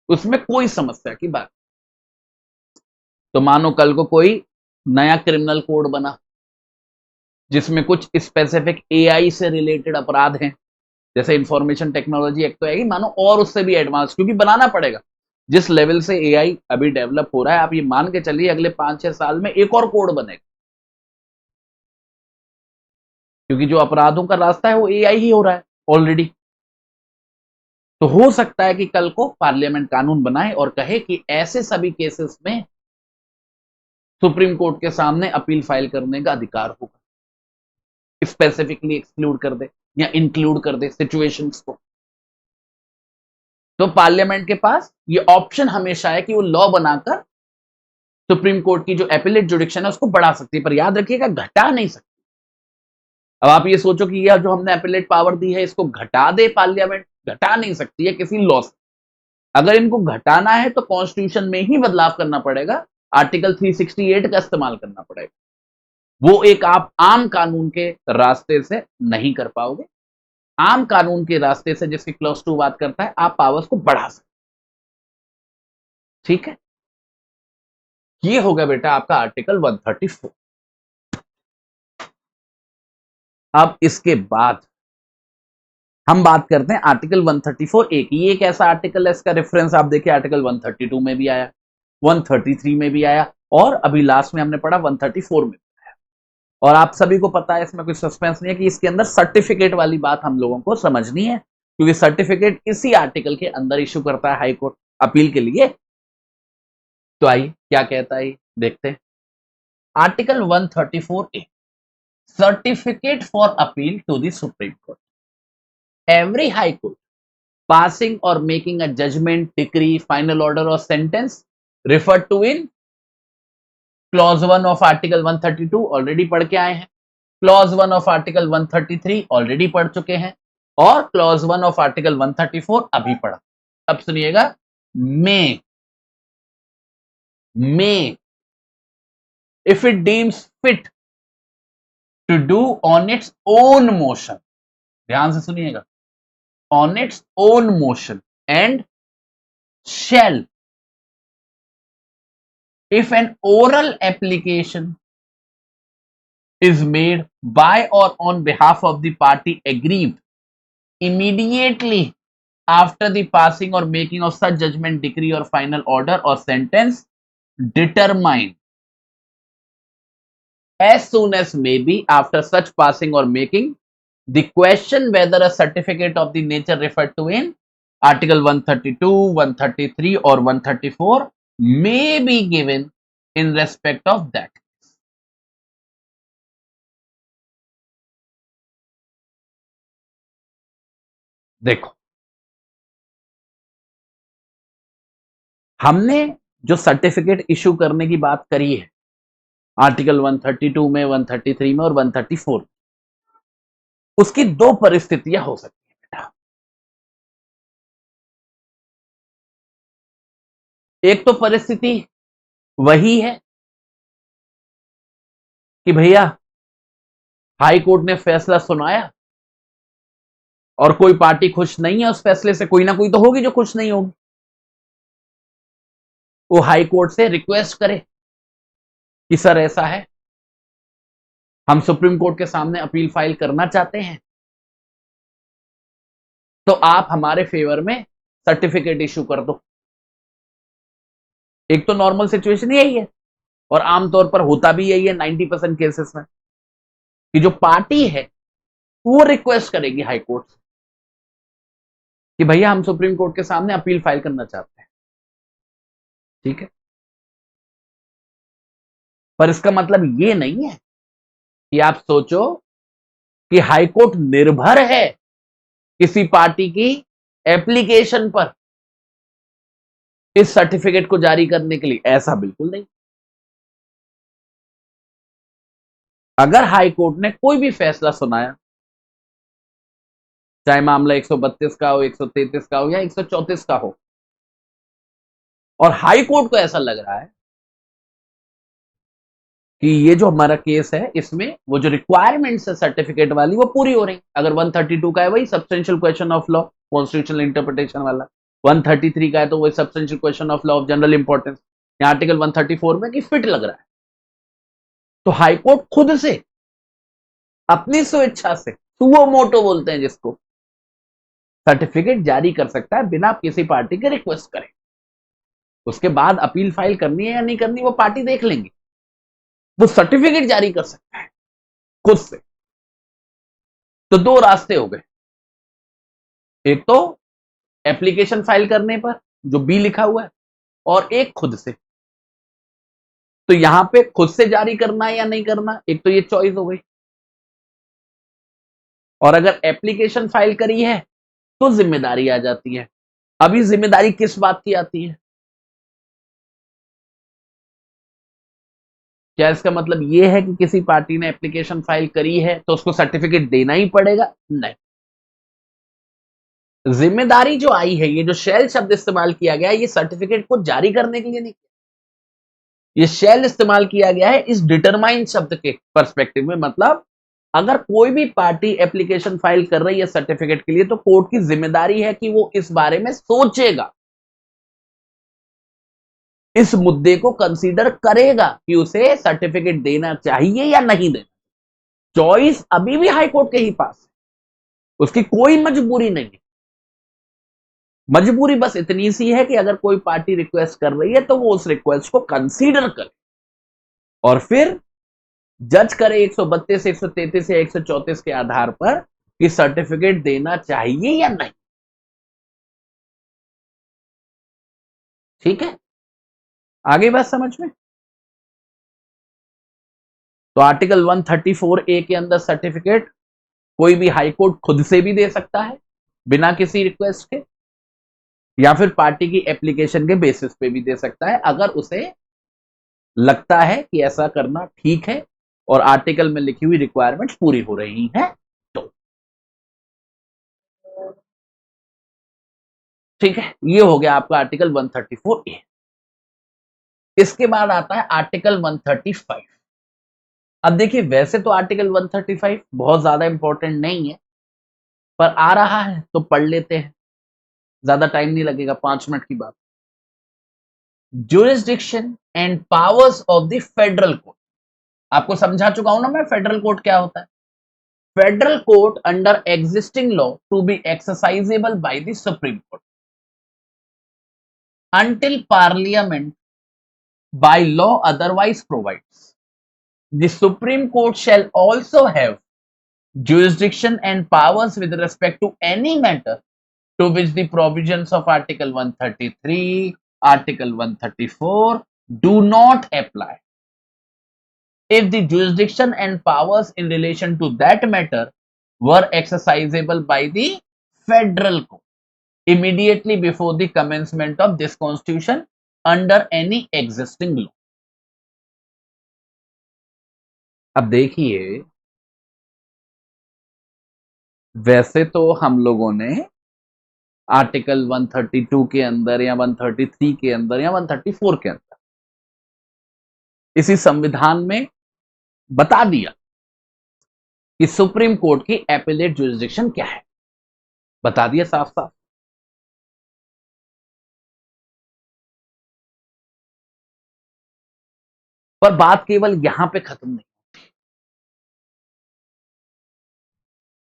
उसमें कोई समस्या की बात। तो मानो कल को कोई नया क्रिमिनल कोड बना जिसमें कुछ स्पेसिफिक एआई से रिलेटेड अपराध हैं, जैसे इंफॉर्मेशन टेक्नोलॉजी एक्ट तो आएगी मानो, और उससे भी एडवांस, क्योंकि बनाना पड़ेगा। जिस लेवल से एआई अभी डेवलप हो रहा है, आप ये मान के चलिए अगले 5-6 साल में एक और कोड बनेगा, क्योंकि जो अपराधों का रास्ता है वो एआई ही हो रहा है ऑलरेडी। तो हो सकता है कि कल को पार्लियामेंट कानून बनाए और कहे कि ऐसे सभी केसेस में सुप्रीम कोर्ट के सामने अपील फाइल करने का अधिकार होगा, स्पेसिफिकली एक्सक्लूड कर दे या इंक्लूड कर दे सिचुएशंस को। तो पार्लियामेंट के पास ये ऑप्शन हमेशा है कि वो लॉ बनाकर सुप्रीम कोर्ट की जो एपिलेट जुडिक्शन है उसको बढ़ा सकती है, पर याद रखिएगा घटा नहीं सकती। अब आप ये सोचो कि यह जो हमने एपिलेट पावर दी है इसको घटा दे पार्लियामेंट, घटा नहीं सकती है किसी लॉ से। अगर इनको घटाना है तो कॉन्स्टिट्यूशन में ही बदलाव करना पड़ेगा, आर्टिकल 368 का इस्तेमाल करना पड़ेगा, वो एक आप आम कानून के रास्ते से नहीं कर पाओगे। आम कानून के रास्ते से, जिसकी क्लॉज 2 बात करता है, आप पावर्स को बढ़ा सकते। ठीक है, ये हो गया बेटा आपका आर्टिकल 134। अब इसके बाद हम बात करते हैं आर्टिकल 134A की। ये एक ऐसा आर्टिकल है, इसका रेफरेंस आप देखिए आर्टिकल 132 में भी आया, 133 में भी आया, और अभी लास्ट में हमने पढ़ा 134 में भी आया। और आप सभी को पता है, इसमें कोई सस्पेंस नहीं है कि इसके अंदर सर्टिफिकेट वाली बात हम लोगों को समझनी है, क्योंकि सर्टिफिकेट इसी आर्टिकल के अंदर इश्यू करता है हाईकोर्ट अपील के लिए। तो आइए क्या कहता है देखते हैं। Article 134A, certificate for appeal to the supreme Court. Every high court passing or making a judgment, decree, final order or sentence referred to in clause 1 of article 132 already पढ़ के आए हैं, clause 1 of article 133 already पढ़ चुके हैं, और clause 1 of article 134 अभी पढ़ा। अब सुनिएगा, may if it deems fit to do on its own motion, ध्यान से सुनिएगा, on its own motion, and shall if an oral application is made by or on behalf of the party aggrieved immediately after the passing or making of such judgment, decree or final order or sentence, determined as soon as may be after such passing or making, the question whether a certificate of the nature referred to in article 132, 133 or 134 may be given in respect of that. देखो, हमने जो certificate issue करने की बात करी है article 132 में, 133 में और 134, उसकी दो परिस्थितियां हो सकती है बेटा। एक तो परिस्थिति वही है कि भैया हाई कोर्ट ने फैसला सुनाया और कोई पार्टी खुश नहीं है उस फैसले से, कोई ना कोई तो होगी जो खुश नहीं होगी, वो हाई कोर्ट से रिक्वेस्ट करे कि सर ऐसा है, हम सुप्रीम कोर्ट के सामने अपील फाइल करना चाहते हैं, तो आप हमारे फेवर में सर्टिफिकेट इशू कर दो। एक तो नॉर्मल सिचुएशन यही है, और आमतौर पर होता भी यही है 90% केसेस में, कि जो पार्टी है वो रिक्वेस्ट करेगी हाई कोर्ट से कि भैया हम सुप्रीम कोर्ट के सामने अपील फाइल करना चाहते हैं। ठीक है, पर इसका मतलब ये नहीं है कि आप सोचो कि हाई कोर्ट निर्भर है किसी पार्टी की एप्लीकेशन पर इस सर्टिफिकेट को जारी करने के लिए, ऐसा बिल्कुल नहीं। अगर हाई कोर्ट ने कोई भी फैसला सुनाया, चाहे मामला 132 का हो, 133 का हो या 134 का हो, और हाई कोर्ट को ऐसा लग रहा है कि ये जो हमारा केस है इसमें वो जो रिक्वायरमेंट्स है सर्टिफिकेट वाली वो पूरी हो रही। अगर 132 का है वही substantial question of law constitutional interpretation वाला, 133 का है तो वही substantial question of law of general importance, या आर्टिकल 134 में कि फिट लग रहा है। तो हाईकोर्ट खुद से अपनी स्वेच्छा से, सुओ मोटो बोलते हैं जिसको, सर्टिफिकेट जारी कर सकता है बिना किसी पार्टी के रिक्वेस्ट करे। उसके बाद अपील फाइल करनी है या नहीं करनी वो पार्टी देख लेंगी, वो सर्टिफिकेट जारी कर सकता है खुद से। तो दो रास्ते हो गए, एक तो एप्लीकेशन फाइल करने पर जो बी लिखा हुआ है, और एक खुद से। तो यहां पे खुद से जारी करना है या नहीं करना, एक तो ये चॉइस हो गई। और अगर एप्लीकेशन फाइल करी है तो जिम्मेदारी आ जाती है। अभी जिम्मेदारी किस बात की आती है? क्या इसका मतलब यह है कि किसी पार्टी ने एप्लीकेशन फाइल करी है तो उसको सर्टिफिकेट देना ही पड़ेगा? नहीं। जिम्मेदारी जो आई है, ये जो शेल शब्द इस्तेमाल किया गया है, ये सर्टिफिकेट को जारी करने के लिए नहीं, ये शेल इस्तेमाल किया गया है इस डिटरमाइन शब्द के पर्सपेक्टिव में। मतलब अगर कोई भी पार्टी एप्लीकेशन फाइल कर रही है सर्टिफिकेट के लिए तो कोर्ट की जिम्मेदारी है कि वो इस बारे में सोचेगा, इस मुद्दे को कंसीडर करेगा कि उसे सर्टिफिकेट देना चाहिए या नहीं देना। चॉइस अभी भी हाईकोर्ट के ही पास है, उसकी कोई मजबूरी नहीं है। मजबूरी बस इतनी सी है कि अगर कोई पार्टी रिक्वेस्ट कर रही है तो वो उस रिक्वेस्ट को कंसीडर करे और फिर जज करे 132, 133 या 134 के आधार पर कि सर्टिफिकेट देना चाहिए या नहीं। ठीक है, आगे बात समझ में? तो आर्टिकल 134 ए के अंदर सर्टिफिकेट कोई भी हाईकोर्ट खुद से भी दे सकता है बिना किसी रिक्वेस्ट के, या फिर पार्टी की एप्लीकेशन के बेसिस पे भी दे सकता है अगर उसे लगता है कि ऐसा करना ठीक है और आर्टिकल में लिखी हुई रिक्वायरमेंट्स पूरी हो रही हैं तो। ठीक है, ये हो गया आपका आर्टिकल 134 ए। इसके बाद आता है आर्टिकल 135। अब देखिए वैसे तो आर्टिकल 135 बहुत ज्यादा इंपॉर्टेंट नहीं है, पर आ रहा है तो पढ़ लेते हैं, ज्यादा टाइम नहीं लगेगा, 5 मिनट की बात। Jurisdiction and powers of the federal court. आपको समझा चुका हूं ना मैं फेडरल कोर्ट क्या होता है। Federal Court under existing law to be exercisable by the supreme Court until parliament by law otherwise provides. The Supreme Court shall also have jurisdiction and powers with respect to any matter to which the provisions of Article 133, Article 134 do not apply. If the jurisdiction and powers in relation to that matter were exercisable by the Federal Court immediately before the commencement of this constitution under any existing law. अब देखिए वैसे तो हम लोगों ने article 132 के अंदर या 133 के अंदर या 134 के अंदर इसी संविधान में बता दिया कि सुप्रीम कोर्ट की एपेलेट जुरिस्डिक्शन क्या है, बता दिया साफ साफ। पर बात केवल यहां पे खत्म नहीं।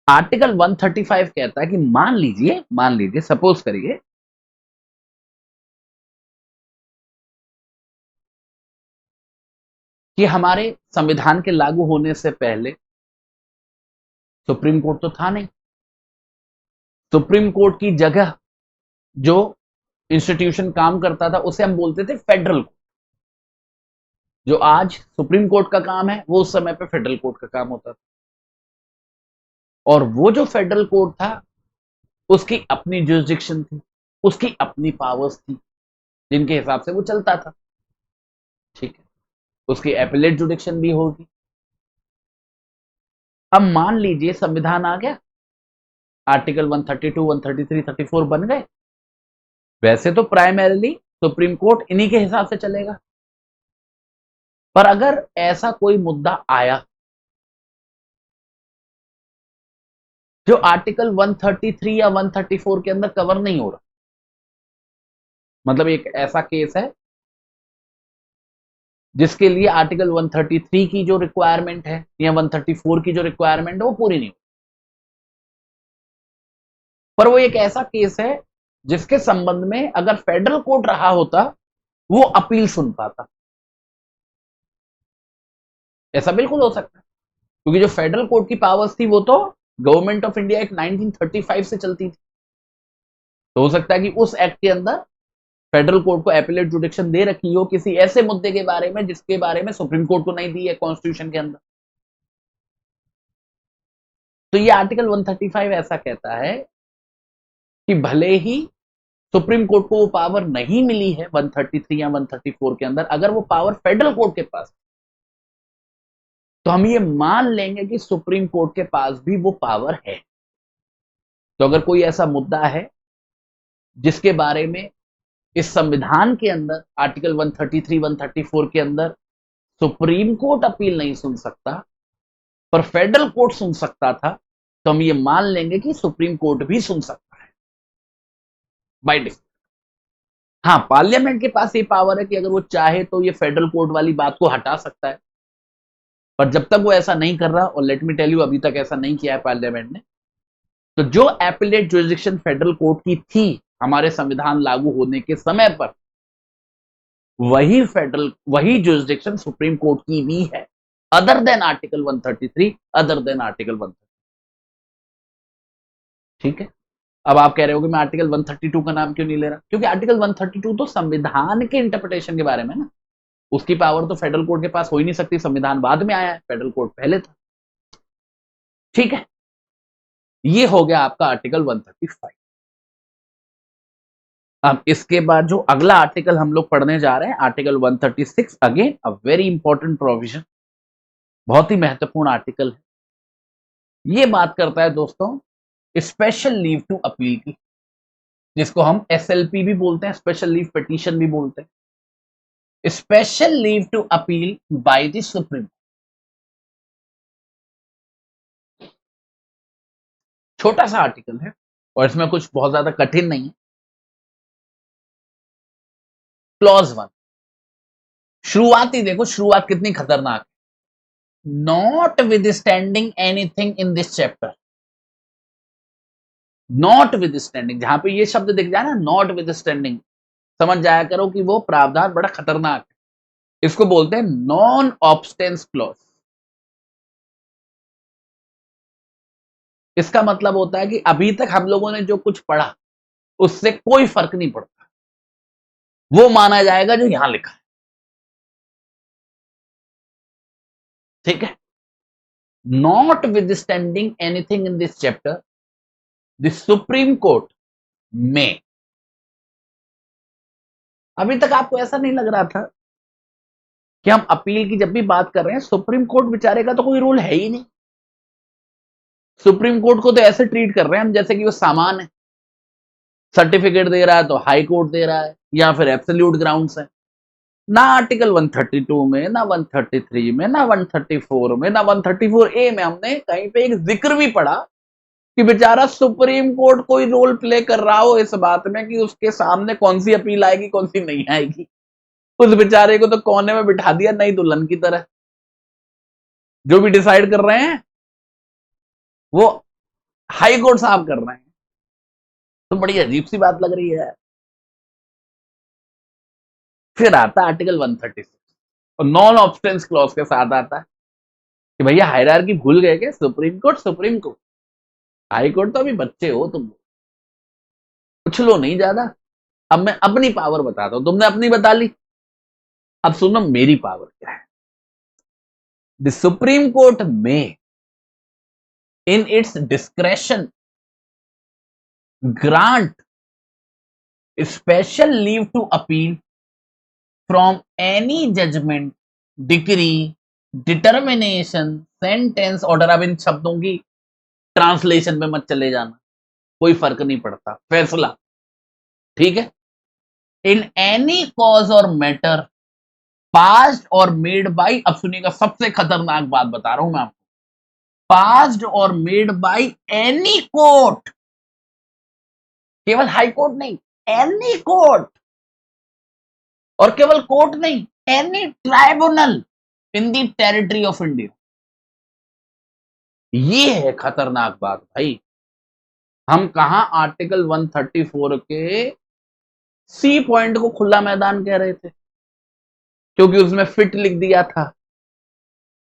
आर्टिकल 135 कहता है कि मान लीजिए सपोज करिए कि हमारे संविधान के लागू होने से पहले सुप्रीम कोर्ट तो था नहीं। सुप्रीम कोर्ट की जगह जो इंस्टीट्यूशन काम करता था उसे हम बोलते थे फेडरल कोर्ट। जो आज सुप्रीम कोर्ट का काम है वो उस समय पे फेडरल कोर्ट का काम होता था। और वो जो फेडरल कोर्ट था उसकी अपनी जुरिस्डिक्शन थी, उसकी अपनी पावर्स थी जिनके हिसाब से वो चलता था। ठीक है, उसकी एपेलेट जुडिक्शन भी होगी। अब मान लीजिए संविधान आ गया, आर्टिकल 132, 133, 34 बन गए। वैसे तो प्राइमरीली सुप्रीम कोर्ट इन्हीं के हिसाब से चलेगा, पर अगर ऐसा कोई मुद्दा आया जो आर्टिकल 133 या 134 के अंदर कवर नहीं हो रहा, मतलब एक ऐसा केस है जिसके लिए आर्टिकल 133 की जो रिक्वायरमेंट है या 134 की जो रिक्वायरमेंट है वो पूरी नहीं हो, पर वो एक ऐसा केस है जिसके संबंध में अगर फेडरल कोर्ट रहा होता वो अपील सुन पाता, ऐसा बिल्कुल हो सकता है, क्योंकि जो फेडरल कोर्ट की पावर्स थी वो तो गवर्नमेंट ऑफ इंडिया एक्ट 1935 से चलती थी, तो हो सकता है कि उस एक्ट के अंदर फेडरल कोर्ट को एपीलेट जुडिक्शन दे रखी हो किसी ऐसे मुद्दे के बारे में जिसके बारे में सुप्रीम कोर्ट को नहीं दी है कॉन्स्टिट्यूशन के अंदर। तो ये आर्टिकल 135 ऐसा कहता है कि भले ही सुप्रीम कोर्ट को वो पावर नहीं मिली है 133 या 134 के अंदर, अगर वो पावर फेडरल कोर्ट के पास, तो हम ये मान लेंगे कि सुप्रीम कोर्ट के पास भी वो पावर है। तो अगर कोई ऐसा मुद्दा है जिसके बारे में इस संविधान के अंदर आर्टिकल 133 134 के अंदर सुप्रीम कोर्ट अपील नहीं सुन सकता पर फेडरल कोर्ट सुन सकता था, तो हम ये मान लेंगे कि सुप्रीम कोर्ट भी सुन सकता है बाय डिफॉल्ट। हाँ, पार्लियामेंट के पास ये पावर है कि अगर वो चाहे तो ये फेडरल कोर्ट वाली बात को हटा सकता है, पर जब तक वो ऐसा नहीं कर रहा, और लेट मी टेल यू अभी तक ऐसा नहीं किया है पार्लियामेंट ने, तो जो एपीलेट जुरिस्डिक्शन फेडरल कोर्ट की थी हमारे संविधान लागू होने के समय पर, वही जुरिस्डिक्शन सुप्रीम कोर्ट की भी है, other than article 133, other than article 130। ठीक है, अब आप कह रहे हो कि मैं आर्टिकल 132 का नाम क्यों नहीं ले रहा, क्योंकि आर्टिकल 132 तो संविधान के इंटरप्रिटेशन के बारे में ना, उसकी पावर तो फेडरल कोर्ट के पास हो ही नहीं सकती, संविधान बाद में आया है, फेडरल कोर्ट पहले था। ठीक है, ये हो गया आपका आर्टिकल 135। अब इसके बाद जो अगला आर्टिकल हम लोग पढ़ने जा रहे हैं, article 136, again a very important provision, बहुत ही महत्वपूर्ण आर्टिकल है। ये बात करता है दोस्तों स्पेशल लीव टू अपील की, जिसको हम एसएलपी भी बोलते हैं, स्पेशल लीव पिटीशन भी बोलते हैं, special leave to appeal by the Supreme. छोटा सा आर्टिकल है और इसमें कुछ बहुत ज्यादा कठिन नहीं है। क्लॉज 1, शुरुआती देखो, शुरुआत कितनी खतरनाक है, not with standing anything in this chapter. Not with standing, जहां पे ये शब्द दिख जाए ना, नॉट विद स्टैंडिंग, समझ जाया करो कि वो प्रावधान बड़ा खतरनाक है। इसको बोलते हैं नॉन ऑब्स्टेंस क्लॉज। इसका मतलब होता है कि अभी तक हम लोगों ने जो कुछ पढ़ा उससे कोई फर्क नहीं पड़ता, वो माना जाएगा जो यहां लिखा है। ठीक है, not with standing anything in this chapter the supreme court में। अभी तक आपको ऐसा नहीं लग रहा था कि हम अपील की जब भी बात कर रहे हैं, सुप्रीम कोर्ट बेचारे का तो कोई रोल है ही नहीं, सुप्रीम कोर्ट को तो ऐसे ट्रीट कर रहे हैं हम जैसे कि वो सामान है, सर्टिफिकेट दे रहा है तो हाई कोर्ट दे रहा है या फिर एब्सोल्यूट ग्राउंड्स है। ना आर्टिकल 132 में, ना 133 में, ना 134 में, ना 134A में हमने कहीं पे एक जिक्र भी पढ़ा कि बेचारा सुप्रीम कोर्ट कोई रोल प्ले कर रहा हो इस बात में कि उसके सामने कौन सी अपील आएगी कौन सी नहीं आएगी। उस बेचारे को तो कोने में बिठा दिया नई दुल्हन की तरह, जो भी डिसाइड कर रहे हैं वो हाई कोर्ट साहब कर रहे हैं। तो बड़ी अजीब सी बात लग रही है। फिर आता आर्टिकल 136 और नॉन ऑब्स्टेंस क्लॉज के साथ आता है कि भैया हायरार्की भूल गए क्या, supreme court supreme court, high court तो अभी बच्चे हो तुम, कुछ लो नहीं ज्यादा। अब मैं अपनी पावर बताता हूं, तुमने अपनी बता ली, अब सुनो मेरी पावर क्या है। द सुप्रीम कोर्ट में in its discretion grant special leave to appeal from any judgment, decree, determination, sentence, order. अब इन शब्दों की ट्रांसलेशन में मत चले जाना, कोई फर्क नहीं पड़ता, फैसला। ठीक है, इन एनी कॉज और मैटर पास्ड और मेड बाई, अब सुनिएगा सबसे खतरनाक बात बता रहा हूं मैं आपको, पास्ड और मेड बाई एनी कोर्ट, केवल हाई कोर्ट नहीं, एनी कोर्ट, और केवल कोर्ट नहीं, any tribunal in the territory of India. ये है खतरनाक बात भाई। हम कहां आर्टिकल 134 के सी पॉइंट को खुला मैदान कह रहे थे, क्योंकि उसमें फिट लिख दिया था।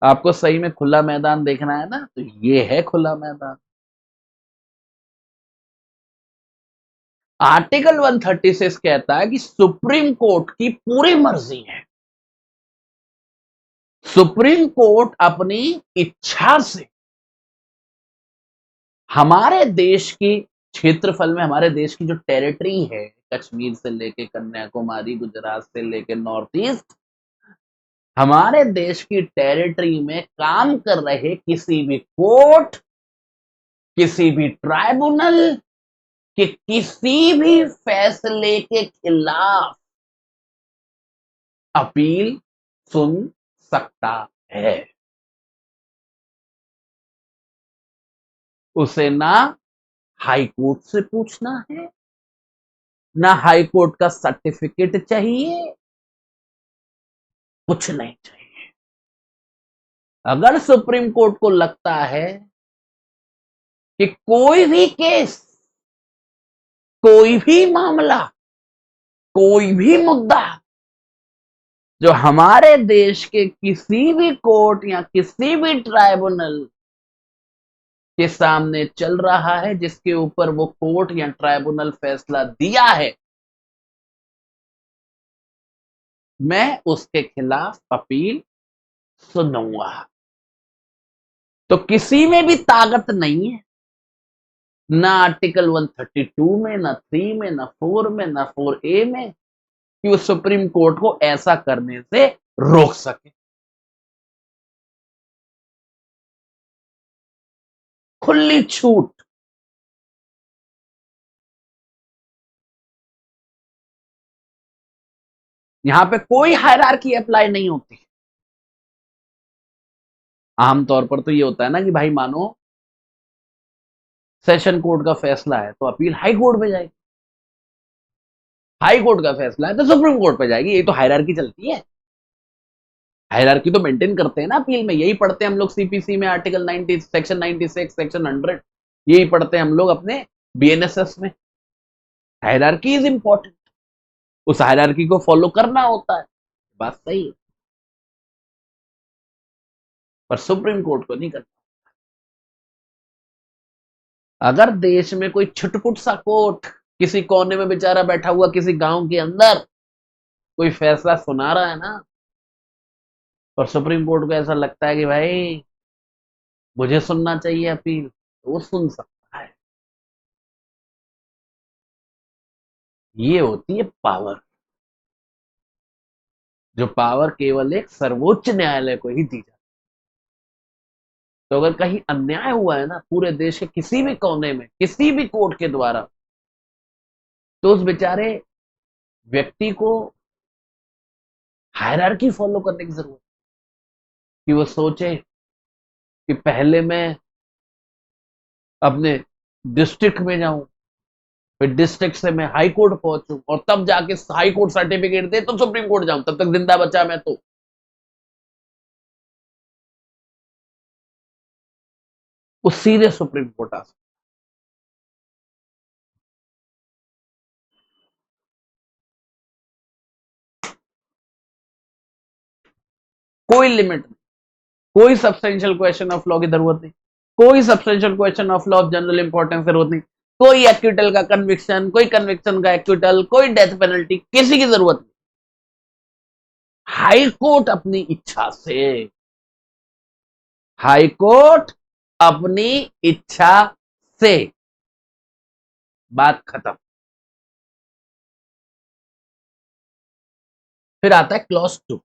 आपको सही में खुला मैदान देखना है ना, तो ये है खुला मैदान। आर्टिकल 136 कहता है कि सुप्रीम कोर्ट की पूरी मर्जी है, सुप्रीम कोर्ट अपनी इच्छा से हमारे देश की क्षेत्रफल में, हमारे देश की जो टेरिटरी है, कश्मीर से लेके कन्याकुमारी, गुजरात से लेके नॉर्थ ईस्ट, हमारे देश की टेरिटरी में काम कर रहे किसी भी कोर्ट, किसी भी ट्राइब्यूनल के किसी भी फैसले के खिलाफ अपील सुन सकता है। उसे ना हाई कोर्ट से पूछना है, ना हाई कोर्ट का सर्टिफिकेट चाहिए, कुछ नहीं चाहिए। अगर सुप्रीम कोर्ट को लगता है कि कोई भी केस, कोई भी मामला, कोई भी मुद्दा जो हमारे देश के किसी भी कोर्ट या किसी भी ट्राइब्यूनल के सामने चल रहा है, जिसके ऊपर वो कोर्ट या ट्राइब्यूनल फैसला दिया है, मैं उसके खिलाफ अपील सुनूंगा। तो किसी में भी ताकत नहीं है, ना आर्टिकल 132 में, ना 3 में, ना 4 में, ना 4A में, कि वो सुप्रीम कोर्ट को ऐसा करने से रोक सके। खुली छूट। यहां पे कोई हायरार्की अप्लाई नहीं होती। आमतौर पर तो ये होता है ना कि भाई मानो सेशन कोर्ट का फैसला है तो अपील हाई कोर्ट में जाएगी, हाई कोर्ट का फैसला है तो सुप्रीम कोर्ट पे जाएगी। ये तो हायरार्की चलती है, हायरार्की तो मेंटेन करते हैं ना अपील में। यही पढ़ते हैं हम लोग सीपीसी में, आर्टिकल 90, सेक्शन 96, सेक्शन 100, यही पढ़ते हैं हम लोग अपने बीएनएसएस में। हायरार्की इज इंपॉर्टेंट, उस हायरार्की को फॉलो करना होता है, बात सही है, पर सुप्रीम कोर्ट को नहीं करना। अगर देश में कोई छुटपुट सा कोर्ट किसी कोने में बेचारा बैठा हुआ किसी गांव के अंदर कोई फैसला सुना रहा है ना, और सुप्रीम कोर्ट को ऐसा लगता है कि भाई मुझे सुनना चाहिए अपील, तो वो सुन सकता है। ये होती है पावर, जो पावर केवल एक सर्वोच्च न्यायालय को ही दी जाती है। तो अगर कहीं अन्याय हुआ है ना पूरे देश के किसी भी कोने में, किसी भी कोर्ट के द्वारा, तो उस बेचारे व्यक्ति को हायरार्की फॉलो करने की जरूरत है, कि वो सोचे कि पहले मैं अपने डिस्ट्रिक्ट में जाऊं, फिर डिस्ट्रिक्ट से मैं हाई कोर्ट पहुंचूं, और तब जाके हाई कोर्ट सर्टिफिकेट दे तो सुप्रीम कोर्ट जाऊं, तब तक जिंदा बचा मैं तो। वो सीधे सुप्रीम कोर्ट आ सकता। कोई लिमिट नहीं, कोई सब्सटेंशियल क्वेश्चन ऑफ लॉ की जरूरत नहीं, कोई substantial question of law of general importance की जरूरत नहीं, कोई एक्विटल का कन्विक्शन, कोई कन्विक्शन का एक्विटल, कोई डेथ पेनल्टी, किसी की जरूरत नहीं। हाई कोर्ट अपनी इच्छा से, हाई कोर्ट अपनी इच्छा से, बात खत्म। फिर आता है क्लॉज 2,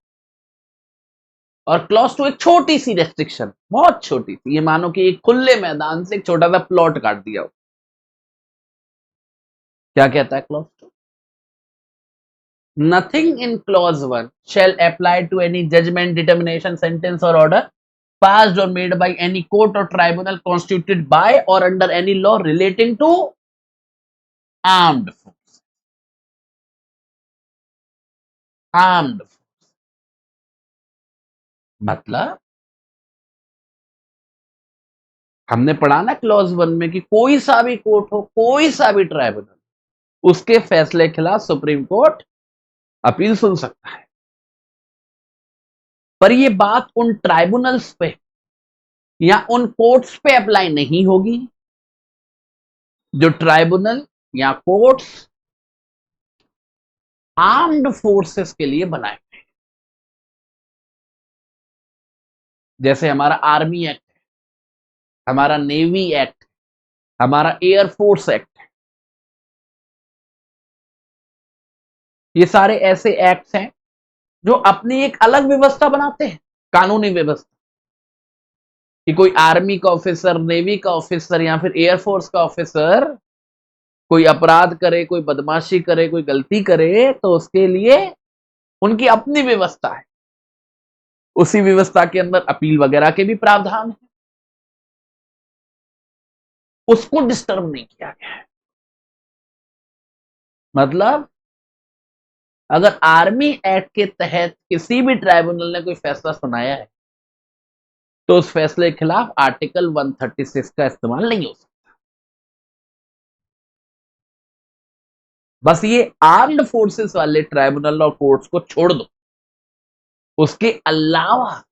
और क्लॉज 2 एक छोटी सी रेस्ट्रिक्शन, बहुत छोटी सी, ये मानो कि एक खुले मैदान से एक छोटा सा प्लॉट काट दिया हो। क्या कहता है clause 2? Nothing in clause 1 shall apply to any judgment, determination, sentence or order passed or made by any court or tribunal constituted by or under any law relating to armed force. Armed मतलब हमने पढ़ा ना clause 1 में कि कोई सा भी court हो, कोई सा भी ट्राइब्यूनल, उसके फैसले के खिलाफ सुप्रीम कोर्ट अपील सुन सकता है। पर ये बात उन ट्राइब्यूनल्स पे या उन कोर्ट्स पे अप्लाई नहीं होगी जो ट्राइब्यूनल या कोर्ट्स आर्म्ड फोर्सेस के लिए बनाए गए, जैसे हमारा आर्मी एक्ट है, हमारा नेवी एक्ट, हमारा एयरफोर्स एक्ट है। ये सारे ऐसे एक्ट्स हैं जो अपनी एक अलग व्यवस्था बनाते हैं, कानूनी व्यवस्था, कि कोई आर्मी का ऑफिसर, नेवी का ऑफिसर या फिर एयरफोर्स का ऑफिसर कोई अपराध करे, कोई बदमाशी करे, कोई गलती करे, तो उसके लिए उनकी अपनी व्यवस्था है। उसी व्यवस्था के अंदर अपील वगैरह के भी प्रावधान है, उसको डिस्टर्ब नहीं किया गया है। मतलब अगर आर्मी एक्ट के तहत किसी भी ट्राइब्यूनल ने कोई फैसला सुनाया है तो उस फैसले के खिलाफ आर्टिकल 136 का इस्तेमाल नहीं हो सकता। बस ये आर्म्ड फोर्सेस वाले ट्राइब्यूनल और कोर्ट्स को छोड़ दो, उसके अलावा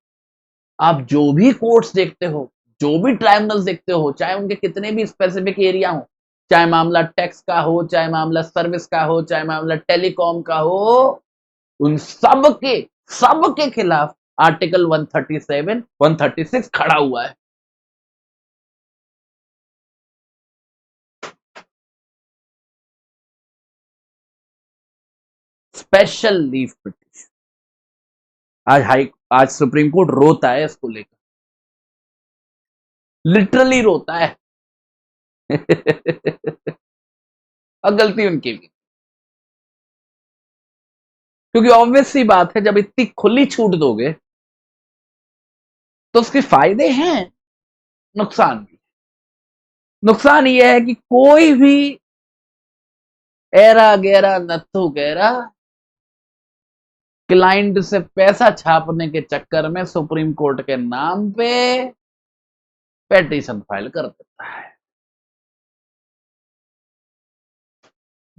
आप जो भी कोर्ट्स देखते हो, जो भी ट्राइब्यूनल्स देखते हो, चाहे उनके कितने भी स्पेसिफिक एरिया हो, चाहे मामला टैक्स का हो, चाहे मामला सर्विस का हो, चाहे मामला टेलीकॉम का हो, उन सब के खिलाफ आर्टिकल 137, 136 खड़ा हुआ है। स्पेशल लीव पिटिशन आज सुप्रीम कोर्ट रोता है इसको लेकर, लिटरली रोता है। और गलती उनकी भी, क्योंकि ऑब्वियस सी बात है जब इतनी खुली छूट दोगे तो उसके फायदे हैं, नुकसान भी। नुकसान यह है कि कोई भी एरा गैरा नत्थु गैरा क्लाइंट से पैसा छापने के चक्कर में सुप्रीम कोर्ट के नाम पे पेटिशन फाइल कर देता है,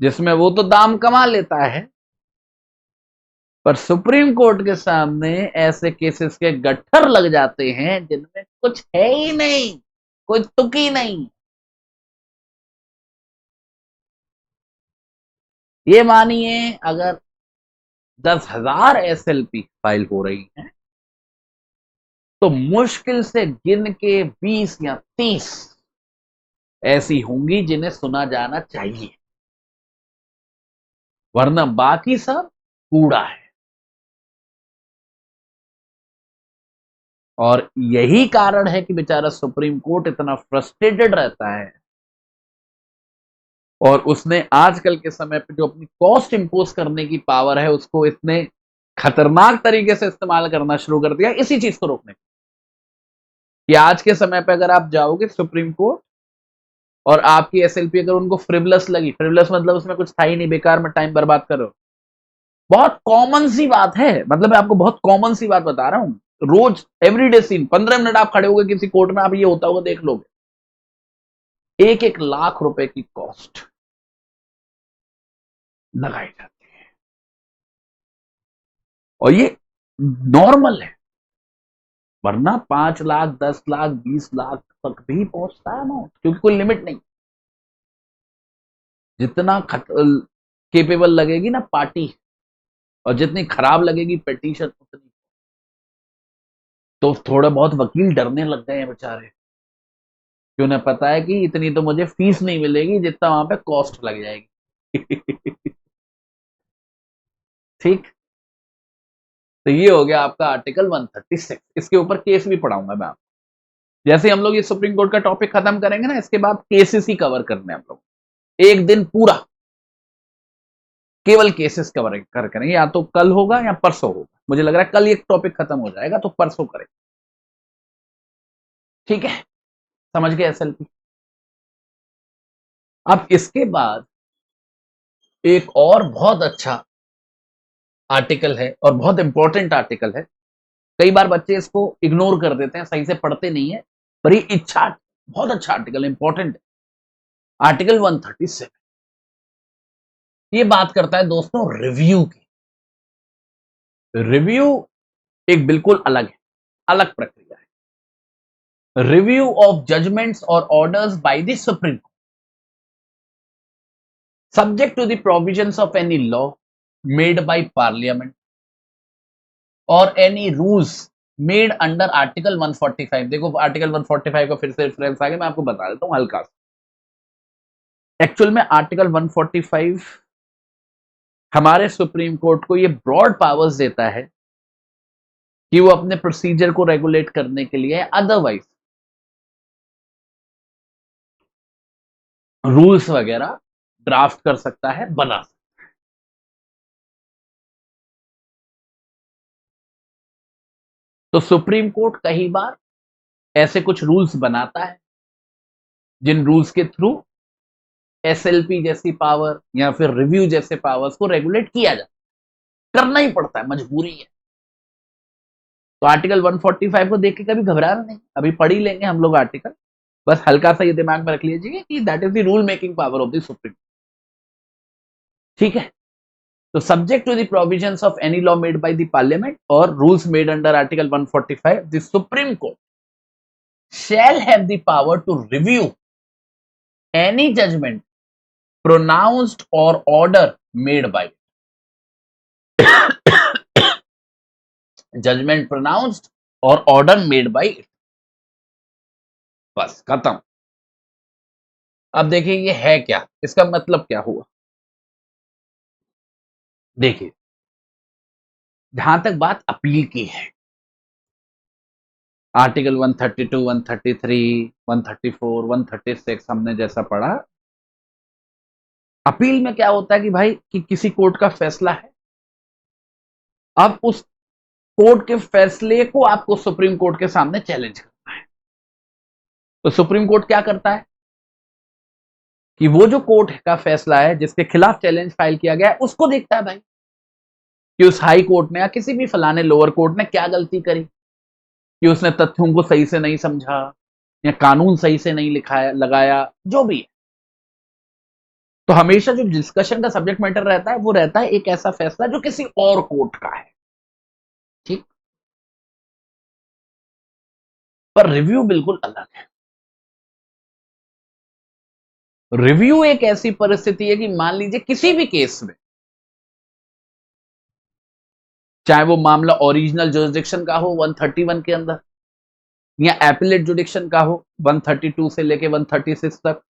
जिसमें वो तो दाम कमा लेता है, पर सुप्रीम कोर्ट के सामने ऐसे केसेस के गट्ठर लग जाते हैं जिनमें कुछ है ही नहीं, कोई तुक ही नहीं। ये मानिए अगर 10,000 SLP फाइल हो रही हैं तो मुश्किल से गिन के 20 या 30 ऐसी होंगी जिन्हें सुना जाना चाहिए, वरना बाकी सब कूड़ा है। और यही कारण है कि बेचारा सुप्रीम कोर्ट इतना फ्रस्ट्रेटेड रहता है और उसने आजकल के समय पे जो अपनी कॉस्ट इंपोज करने की पावर है उसको इतने खतरनाक तरीके से इस्तेमाल करना शुरू कर दिया इसी चीज को रोकने कि आज के समय पे अगर आप जाओगे सुप्रीम कोर्ट और आपकी SLP अगर उनको फ्रिवलस लगी, फ्रिवलस मतलब उसमें कुछ था ही नहीं, बेकार में टाइम बर्बाद करो, बहुत कॉमन सी बात है, मतलब मैं आपको बहुत कॉमन सी बात बता रहा हूं, रोज एवरीडे सीन, 15 मिनट आप खड़े होगे किसी कोर्ट में, आप ये होता हुआ देख लोगे, 1-1 लाख रुपए की कॉस्ट लगाई जाती है और ये नॉर्मल है, वरना 5 लाख, 10 लाख, 20 लाख तक भी पहुंचता है अमाउंट, क्योंकि कोई लिमिट नहीं। जितना केपेबल लगेगी ना पार्टी और जितनी खराब लगेगी पिटीशन उतनी, तो थोड़ा बहुत वकील डरने लग गए हैं बेचारे, कि उन्हें पता है कि इतनी तो मुझे फीस नहीं मिलेगी जितना वहां पे कॉस्ट लग जाएगी। ठीक, तो ये हो गया आपका आर्टिकल 136। इसके ऊपर केस भी पढ़ाऊंगा मैं आपको, जैसे हम लोग ये सुप्रीम कोर्ट का टॉपिक खत्म करेंगे ना, इसके बाद केसेस ही कवर करने हम लोग, एक दिन पूरा केवल केसेस कवर करेंगे, या तो कल होगा या परसों होगा, मुझे लग रहा है कल एक टॉपिक खत्म हो जाएगा तो परसों करेंगे, ठीक है, समझ गए एसएलपी। अब इसके बाद एक और बहुत अच्छा आर्टिकल है और बहुत इंपॉर्टेंट आर्टिकल है, कई बार बच्चे इसको इग्नोर कर देते हैं, सही से पढ़ते नहीं है, पर ये इच्छा बहुत अच्छा आर्टिकल, इंपॉर्टेंट आर्टिकल 137। ये बात करता है दोस्तों रिव्यू की। रिव्यू एक बिल्कुल अलग है, अलग प्रक्रिया है। रिव्यू ऑफ जजमेंट्स और orders bye the supreme court subject to the provisions of any law made by parliament or any rules made under article 145। देखो आर्टिकल 145 का फिर से रेफरेंस आ गया, मैं आपको बता देता हूं हल्का सा। एक्चुअल में आर्टिकल 145 हमारे सुप्रीम कोर्ट को ये ब्रॉड पावर्स देता है कि वो अपने प्रोसीजर को रेगुलेट करने के लिए अदरवाइज रूल्स वगैरह ड्राफ्ट कर सकता है, बना सकता है। तो सुप्रीम कोर्ट कई बार ऐसे कुछ रूल्स बनाता है जिन रूल्स के थ्रू एसएलपी जैसी पावर या फिर रिव्यू जैसे पावर्स को रेगुलेट किया जाता है, करना ही पड़ता है, मजबूरी है। तो आर्टिकल 145 को देख के कभी घबराना नहीं, अभी पढ़ ही लेंगे हम लोग आर्टिकल, बस हल्का सा ये दिमाग में रख लीजिए कि that is the rule making power of the supreme, ठीक है। तो subject to the provisions of any law made by the parliament और rules made under article 145, the supreme court shall have the power to review any judgment pronounced or order made by judgment pronounced or order made by it। बस खत्म। अब देखिए ये है क्या, इसका मतलब क्या हुआ। देखिए जहां तक बात अपील की है, आर्टिकल 132, 133, 134, 136 हमने जैसा पढ़ा, अपील में क्या होता है कि भाई कि किसी कोर्ट का फैसला है, अब उस कोर्ट के फैसले को आपको सुप्रीम कोर्ट के सामने चैलेंज करना है। तो सुप्रीम कोर्ट क्या करता है कि वो जो कोर्ट का फैसला है जिसके खिलाफ चैलेंज फाइल किया गया है उसको देखता है भाई कि उस हाई कोर्ट ने या किसी भी फलाने लोअर कोर्ट ने क्या गलती करी, कि उसने तथ्यों को सही से नहीं समझा या कानून सही से नहीं लिखाया लगाया, जो भी है। तो हमेशा जो डिस्कशन का सब्जेक्ट मैटर रहता है वो रहता है एक ऐसा फैसला जो किसी और कोर्ट का है, ठीक। पर रिव्यू बिल्कुल अलग है। रिव्यू एक ऐसी परिस्थिति है कि मान लीजिए किसी भी केस में, चाहे वो मामला ओरिजिनल जुरिसडिक्शन का हो 131 के अंदर, या एपिलेट जुडिक्शन का हो 132 से लेके 136 तक,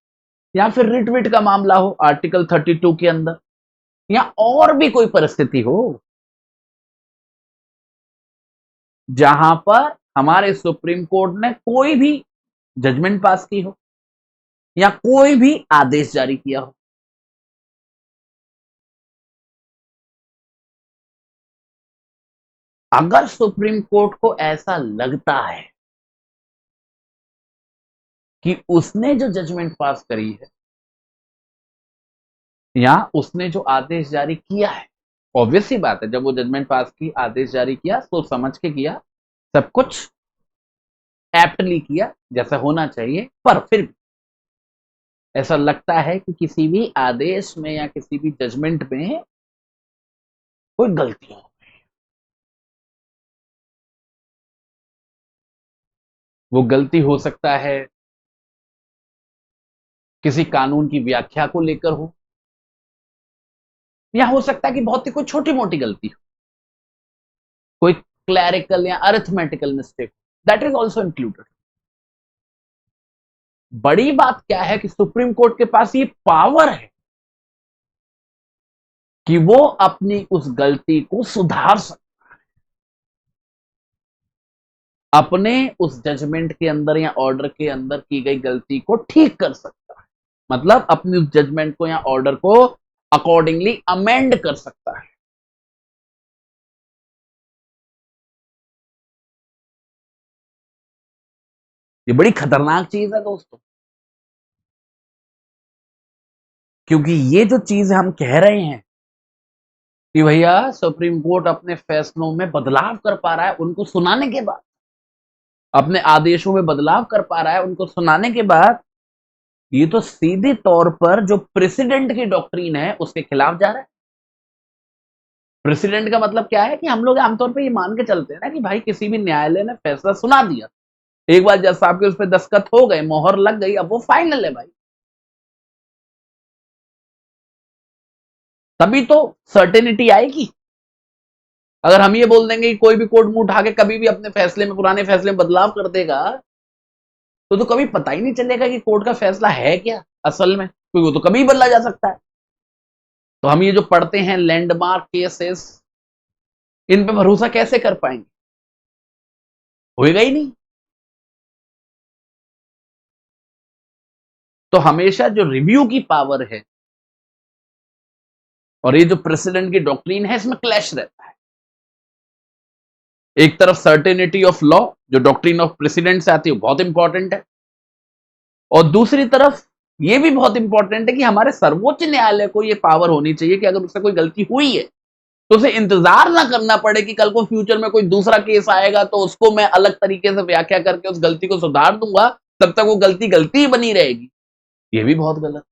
या फिर रिटविट का मामला हो आर्टिकल 32 के अंदर, या और भी कोई परिस्थिति हो जहां पर हमारे सुप्रीम कोर्ट ने कोई भी जजमेंट पास की हो या कोई भी आदेश जारी किया हो, अगर सुप्रीम कोर्ट को ऐसा लगता है कि उसने जो जजमेंट पास करी है या उसने जो आदेश जारी किया है, ऑब्वियस सी बात है जब वो जजमेंट पास की आदेश जारी किया सोच समझ के किया, सब कुछ एप्टली किया जैसा होना चाहिए, पर फिर भी ऐसा लगता है कि किसी भी आदेश में या किसी भी जजमेंट में कोई गलती हो, वो गलती हो सकता है किसी कानून की व्याख्या को लेकर हो, या हो सकता है कि बहुत ही कोई छोटी मोटी गलती हो, कोई क्लैरिकल या arithmetical mistake, that is also included. बड़ी बात क्या है कि सुप्रीम कोर्ट के पास ये पावर है कि वो अपनी उस गलती को सुधार सकता, अपने उस जजमेंट के अंदर या ऑर्डर के अंदर की गई गलती को ठीक कर सकता है, मतलब अपनी उस जजमेंट को या ऑर्डर को अकॉर्डिंगली अमेंड कर सकता है। ये बड़ी खतरनाक चीज है दोस्तों, क्योंकि ये जो चीज हम कह रहे हैं कि भैया सुप्रीम कोर्ट अपने फैसलों में बदलाव कर पा रहा है उनको सुनाने के बाद, अपने आदेशों में बदलाव कर पा रहा है उनको सुनाने के बाद, ये तो सीधे तौर पर जो प्रेसिडेंट की डॉक्ट्रीन है उसके खिलाफ जा रहा है। प्रेसिडेंट का मतलब क्या है कि हम लोग आमतौर पर ये मान के चलते हैं ना कि भाई किसी भी न्यायालय ने फैसला सुना दिया, एक बार जज साहब के उस पर दस्तखत हो गए, मोहर लग गई, अब वो फाइनल है भाई। तभी तो सर्टेनिटी आएगी। अगर हम ये बोल देंगे कि कोई भी कोर्ट मुंह उठा के कभी भी अपने फैसले में, पुराने फैसले में बदलाव कर देगा, तो कभी पता ही नहीं चलेगा कि कोर्ट का फैसला है क्या असल में, क्योंकि वो तो कभी बदला जा सकता है। तो हम ये जो पढ़ते हैं लैंडमार्क केसेस, इन पे भरोसा कैसे कर पाएंगे? होएगा ही नहीं। तो हमेशा जो रिव्यू की पावर है और ये जो प्रेसिडेंट की डॉक्ट्रीन है, इसमें क्लैश रहता है। एक तरफ सर्टेनिटी ऑफ लॉ जो डॉक्ट्रीन ऑफ प्रेसिडेंट से आती है बहुत इंपॉर्टेंट है, और दूसरी तरफ ये भी बहुत इंपॉर्टेंट है कि हमारे सर्वोच्च न्यायालय को ये पावर होनी चाहिए कि अगर उससे कोई गलती हुई है तो उसे इंतजार ना करना पड़े कि कल को फ्यूचर में कोई दूसरा केस आएगा तो उसको मैं अलग तरीके से व्याख्या करके उस गलती को सुधार दूंगा, तब तक वो गलती गलती ही बनी रहेगी। ये भी बहुत गलत।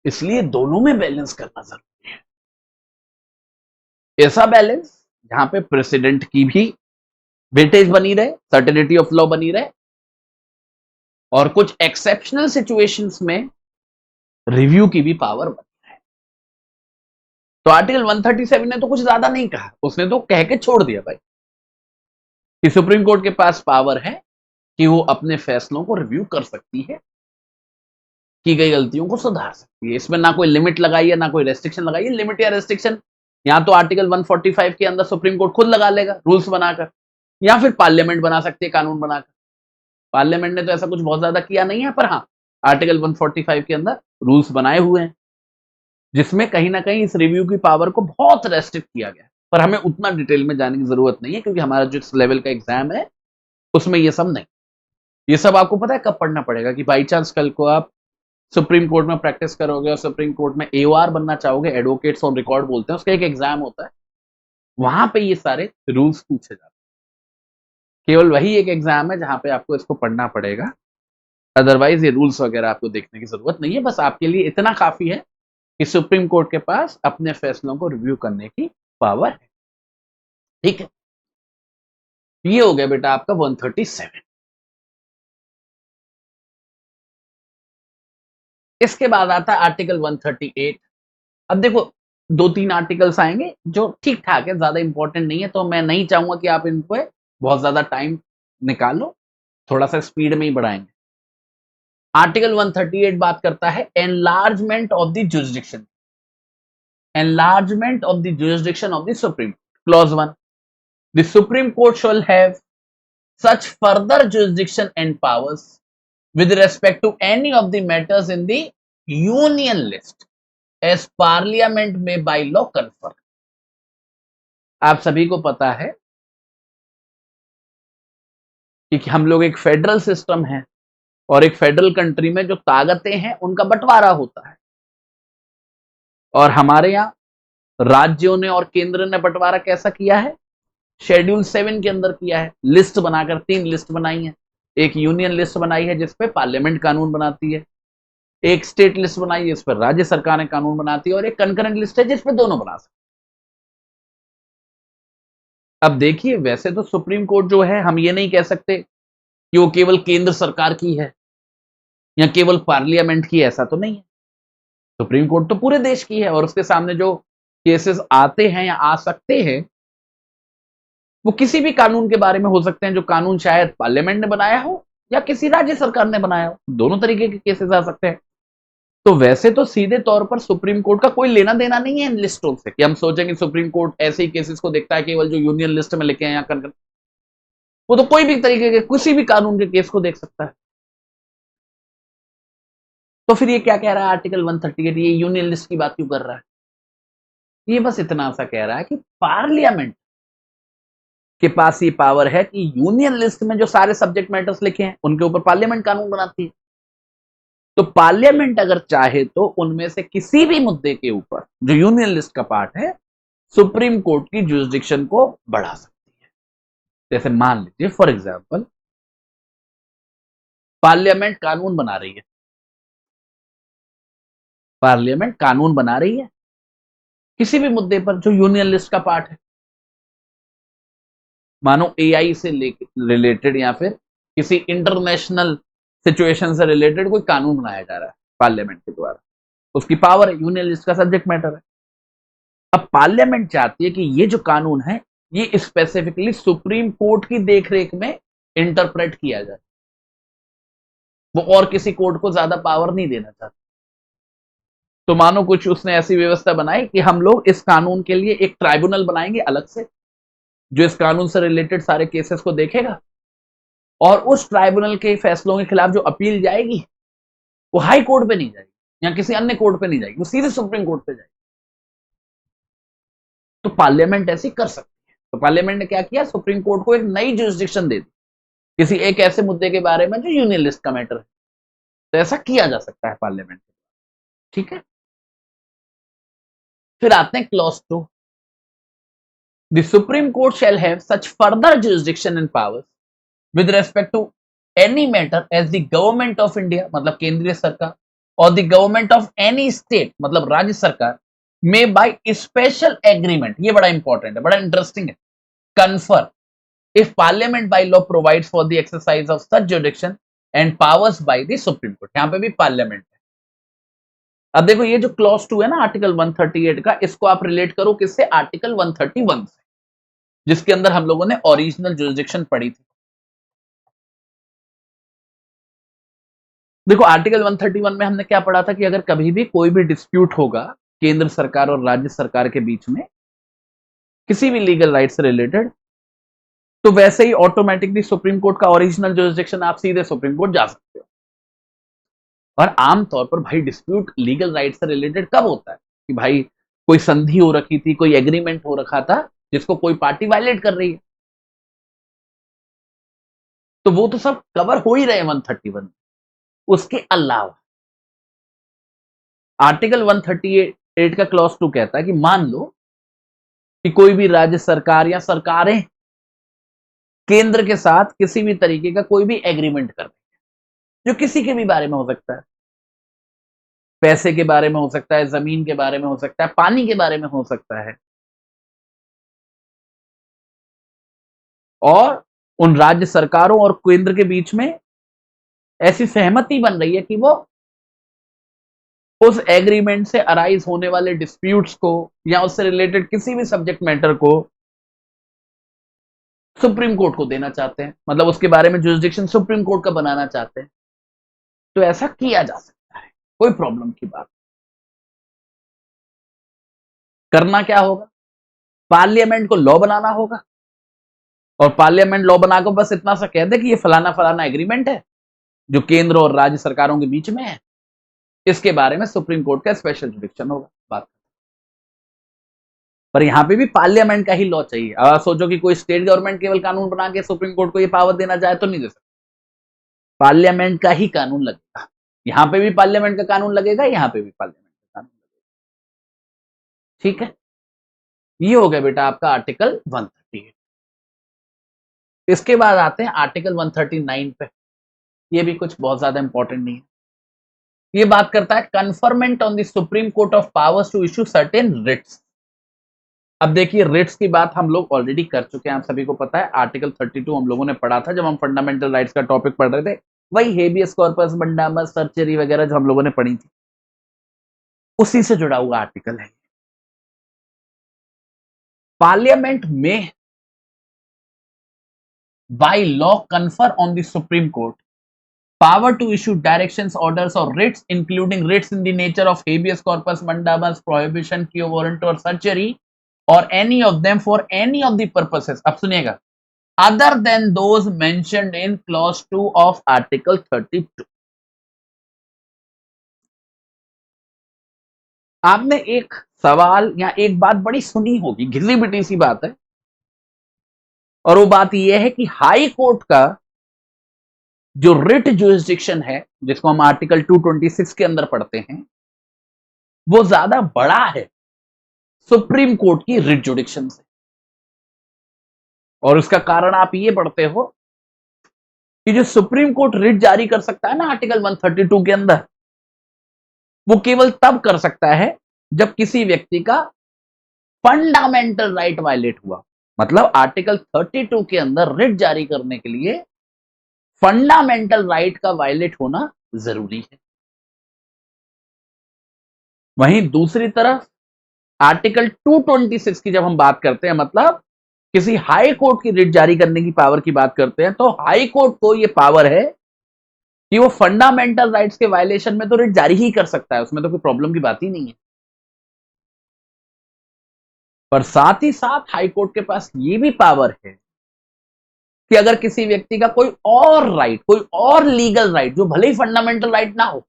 इसलिए दोनों में बैलेंस करना जरूरी है। ऐसा बैलेंस जहां पे प्रेसिडेंट की भी वेटेज बनी रहे, सर्टेनिटी ऑफ लॉ बनी रहे, और कुछ एक्सेप्शनल सिचुएशंस में रिव्यू की भी पावर बनी रहे। तो आर्टिकल 137 ने तो कुछ ज्यादा नहीं कहा, उसने तो कह के छोड़ दिया भाई कि सुप्रीम कोर्ट के पास पावर है कि वो अपने फैसलों को रिव्यू कर सकती है, की गई गलतियों को सुधार सकती है। इसमें ना कोई लिमिट लगाई है ना कोई रेस्ट्रिक्शन लगाई है। लिमिट या रेस्ट्रिक्शन या तो आर्टिकल 145 के अंदर सुप्रीम कोर्ट खुद लगा लेगा रूल्स बनाकर, या फिर पार्लियामेंट बना सकती है कानून बनाकर। पार्लियामेंट ने तो ऐसा कुछ बहुत ज्यादा किया नहीं है, पर हाँ आर्टिकल 145 के अंदर रूल्स बनाए हुए हैं जिसमें कहीं ना कहीं इस रिव्यू की पावर को बहुत रेस्ट्रिक्ट किया गया है। पर हमें उतना डिटेल में जाने की जरूरत नहीं है, क्योंकि हमारा जो इस लेवल का एग्जाम है उसमें ये सब नहीं। ये सब आपको पता है कब पढ़ना पड़ेगा कि बाई चांस कल को आप सुप्रीम कोर्ट में प्रैक्टिस करोगे और सुप्रीम कोर्ट में एओआर बनना चाहोगे, एडवोकेट्स ऑन रिकॉर्ड बोलते हैं, उसका एक एग्जाम होता है, वहां पे ये सारे रूल्स पूछे जाते हैं। केवल वही एक एग्जाम है जहां पे आपको इसको पढ़ना पड़ेगा, अदरवाइज ये रूल्स वगैरह आपको देखने की जरूरत नहीं है। बस आपके लिए इतना काफी है कि सुप्रीम कोर्ट के पास अपने फैसलों को रिव्यू करने की पावर है। ठीक है, ये हो गया बेटा आपका 137। इसके बाद आता है आर्टिकल 138। अब देखो दो तीन आर्टिकल्स आएंगे जो ठीक ठाक है, ज्यादा इंपॉर्टेंट नहीं है, तो मैं नहीं चाहूंगा कि आप इन पे बहुत ज्यादा टाइम निकालो, थोड़ा सा स्पीड में ही बढ़ाएंगे। आर्टिकल 138 बात करता है enlargement of the jurisdiction, enlargement of the jurisdiction of the Supreme Court. Clause 1. The Supreme Court shall have such further jurisdiction and powers with respect to any of the matters in the union list as Parliament may by law confer. आप सभी को पता है कि हम लोग एक federal system है और एक फेडरल कंट्री में जो ताकतें हैं उनका बंटवारा होता है, और हमारे यहाँ राज्यों ने और केंद्र ने बंटवारा कैसा किया है? शेड्यूल 7 के अंदर किया है। लिस्ट बनाकर 3 लिस्ट बनाई है। एक यूनियन लिस्ट बनाई है जिसपे पार्लियामेंट कानून बनाती है, एक स्टेट लिस्ट बनाई है जिस पर राज्य सरकारें कानून बनाती है, और एक कंकरेंट लिस्ट है जिसपे दोनों बना सकते। अब देखिए वैसे तो सुप्रीम कोर्ट जो है, हम ये नहीं कह सकते कि वो केवल केंद्र सरकार की है या केवल पार्लियामेंट की, ऐसा तो नहीं है। सुप्रीम कोर्ट तो पूरे देश की है, और उसके सामने जो केसेस आते हैं या आ सकते हैं वो किसी भी कानून के बारे में हो सकते हैं जो कानून शायद पार्लियामेंट ने बनाया हो या किसी राज्य सरकार ने बनाया हो। दोनों तरीके के केसेस आ सकते हैं। तो वैसे तो सीधे तौर पर सुप्रीम कोर्ट का कोई लेना देना नहीं है इन लिस्टों से कि हम सोचेंगे सुप्रीम कोर्ट ऐसे ही केसेस को देखता है केवल जो यूनियन लिस्ट में लिखे हैं या कर, वो तो कोई भी तरीके के किसी भी कानून के केस को देख सकता है। तो फिर ये क्या कह रहा है आर्टिकल 138, ये यूनियन लिस्ट की बात क्यों कर रहा है? ये बस इतना सा कह रहा है कि पार्लियामेंट के पास ये पावर है कि यूनियन लिस्ट में जो सारे सब्जेक्ट मैटर्स लिखे हैं उनके ऊपर पार्लियामेंट कानून बनाती है। तो पार्लियामेंट अगर चाहे तो उनमें से किसी भी मुद्दे के ऊपर जो यूनियन लिस्ट का पार्ट है सुप्रीम कोर्ट की जुरिस्डिक्शन को बढ़ा सकती है। जैसे मान लीजिए फॉर एग्जांपल पार्लियामेंट कानून बना रही है, पार्लियामेंट कानून बना रही है किसी भी मुद्दे पर जो यूनियन लिस्ट का पार्ट है, मानो एआई से रिलेटेड या फिर किसी इंटरनेशनल सिचुएशन से रिलेटेड कोई कानून बनाया जा रहा है पार्लियामेंट के द्वारा, उसकी पावर है, यूनियन लिस्ट का सब्जेक्ट मैटर है। अब पार्लियामेंट चाहती है कि ये जो कानून है ये स्पेसिफिकली सुप्रीम कोर्ट की देखरेख में इंटरप्रेट किया जाए, वो और किसी कोर्ट को ज्यादा पावर नहीं देना चाहती। तो मानो कुछ उसने ऐसी व्यवस्था बनाई कि हम लोग इस कानून के लिए एक ट्राइब्यूनल बनाएंगे अलग से जो इस कानून से रिलेटेड सारे केसेस को देखेगा, और उस ट्राइब्यूनल के फैसलों के खिलाफ जो अपील जाएगी वो हाई कोर्ट पे नहीं जाएगी या किसी अन्य कोर्ट पे नहीं जाएगी, वो सीधे सुप्रीम कोर्ट पे जाएगी। तो पार्लियामेंट ऐसी कर सकती है। तो पार्लियामेंट ने क्या किया, सुप्रीम कोर्ट को एक नई जुरिस्डिक्शन दे दी किसी एक ऐसे मुद्दे के बारे में जो यूनियन लिस्ट का मैटर है। तो ऐसा किया जा सकता है पार्लियामेंट, ठीक है। फिर आते हैं clause 2, the supreme Court shall have such further jurisdiction and powers with respect to any matter as the Government of India, मतलब केंद्रीय सरकार, और the Government of any state, मतलब राज्य सरकार, में बाय स्पेशल एग्रीमेंट, ये बड़ा इंपॉर्टेंट है, बड़ा इंटरेस्टिंग है, confer if parliament by law provides for the exercise of such jurisdiction and powers by the supreme court। यहां पे भी पार्लियामेंट है। अब देखो ये जो क्लॉज 2 है ना आर्टिकल 138 का, इसको आप रिलेट करो किससे, आर्टिकल 131 से, जिसके अंदर हम लोगों ने ओरिजिनल जुरिस्डिक्शन पढ़ी थी। देखो आर्टिकल 131 में हमने क्या पढ़ा था कि अगर कभी भी कोई भी डिस्प्यूट होगा केंद्र सरकार और राज्य सरकार के बीच में किसी भी लीगल राइट से रिलेटेड, तो वैसे ही ऑटोमेटिकली सुप्रीम कोर्ट का ओरिजिनल जुरिस्डिक्शन आप सीधे सुप्रीम कोर्ट जा सकते हो। और आमतौर पर भाई डिस्प्यूट लीगल राइट से रिलेटेड कब होता है कि भाई कोई संधि हो रखी थी, कोई एग्रीमेंट हो रखा था जिसको कोई पार्टी वायलेट कर रही है, तो वो तो सब कवर हो ही रहे 131। उसके अलावा आर्टिकल 138 का क्लॉज 2 कहता है कि मान लो कि कोई भी राज्य सरकार या सरकारें केंद्र के साथ किसी भी तरीके का कोई भी एग्रीमेंट कर रही है, जो किसी के भी बारे में हो सकता है, पैसे के बारे में हो सकता है, जमीन के बारे में हो सकता है, पानी के बारे में हो सकता है, और उन राज्य सरकारों और केंद्र के बीच में ऐसी सहमति बन रही है कि वो उस एग्रीमेंट से अराइज होने वाले डिस्प्यूट्स को या उससे रिलेटेड किसी भी सब्जेक्ट मैटर को सुप्रीम कोर्ट को देना चाहते हैं, मतलब उसके बारे में जुरिस्डिक्शन सुप्रीम कोर्ट का बनाना चाहते हैं। तो ऐसा किया जा सकता है, कोई प्रॉब्लम की बात। करना क्या होगा, पार्लियामेंट को लॉ बनाना होगा, और पार्लियामेंट लॉ बनाकर बस इतना सा कह दे कि ये फलाना फलाना एग्रीमेंट है जो केंद्र और राज्य सरकारों के बीच में है, इसके बारे में सुप्रीम कोर्ट का स्पेशल जुरिस्डिक्शन होगा, बात। पर यहां पे भी पार्लियामेंट का ही लॉ चाहिए। अब सोचो कि कोई स्टेट गवर्नमेंट केवल कानून बना के सुप्रीम कोर्ट को ये पावर देना चाहे तो नहीं दे सकता, पार्लियामेंट का ही कानून लगेगा। यहां पे भी पार्लियामेंट का कानून लगेगा, यहां पे भी पार्लियामेंट का कानून लगेगा, ठीक है। ये हो गया बेटा आपका आर्टिकल 138। इसके बाद आते हैं आर्टिकल 139 पे। ये भी कुछ बहुत ज्यादा इंपॉर्टेंट नहीं है। ये बात करता है conferment on the supreme Court of powers to issue certain writs. अब देखिए रिट्स की बात हम लोग ऑलरेडी कर चुके हैं, आप सभी को पता है। आर्टिकल 32 हम लोगों ने पढ़ा था जब हम फंडामेंटल राइट्स का टॉपिक पढ़ रहे थे, वही हेबियस कॉर्पस, मंडामस, सर्चरी वगैरह जो हम लोगों ने पढ़ी थी, उसी से जुड़ा हुआ आर्टिकल है। पार्लियामेंट में by law confer on the supreme court power to issue directions, orders or writs, including writs in the nature of habeas corpus, mandamus, prohibition, quo warranto or certiorari, or any of them for any of the purposes, अब सुनिएगा, other than those mentioned in clause 2 of article 32। आपने एक सवाल या एक बात बड़ी सुनी होगी, घिसी पिटी सी बात है, और वो बात यह है कि हाई कोर्ट का जो रिट जुरिस्डिक्शन है, जिसको हम आर्टिकल 226 के अंदर पढ़ते हैं, वो ज्यादा बड़ा है सुप्रीम कोर्ट की रिट जुरिस्डिक्शन से। और उसका कारण आप ये पढ़ते हो कि जो सुप्रीम कोर्ट रिट जारी कर सकता है ना आर्टिकल 132 के अंदर, वो केवल तब कर सकता है जब किसी व्यक्ति का फंडामेंटल राइट वायलेट हुआ। मतलब आर्टिकल 32 के अंदर रिट जारी करने के लिए फंडामेंटल राइट का वायलेट होना जरूरी है। वहीं दूसरी तरफ आर्टिकल 226 की जब हम बात करते हैं, मतलब किसी हाई कोर्ट की रिट जारी करने की पावर की बात करते हैं, तो हाई कोर्ट को यह पावर है कि वो फंडामेंटल राइट्स के वायलेशन में तो रिट जारी ही कर सकता है, उसमें तो कोई प्रॉब्लम की बात ही नहीं है। पर साथ ही साथ हाई कोर्ट के पास ये भी पावर है कि अगर किसी व्यक्ति का कोई और राइट, कोई और लीगल राइट, जो भले ही फंडामेंटल राइट ना हो,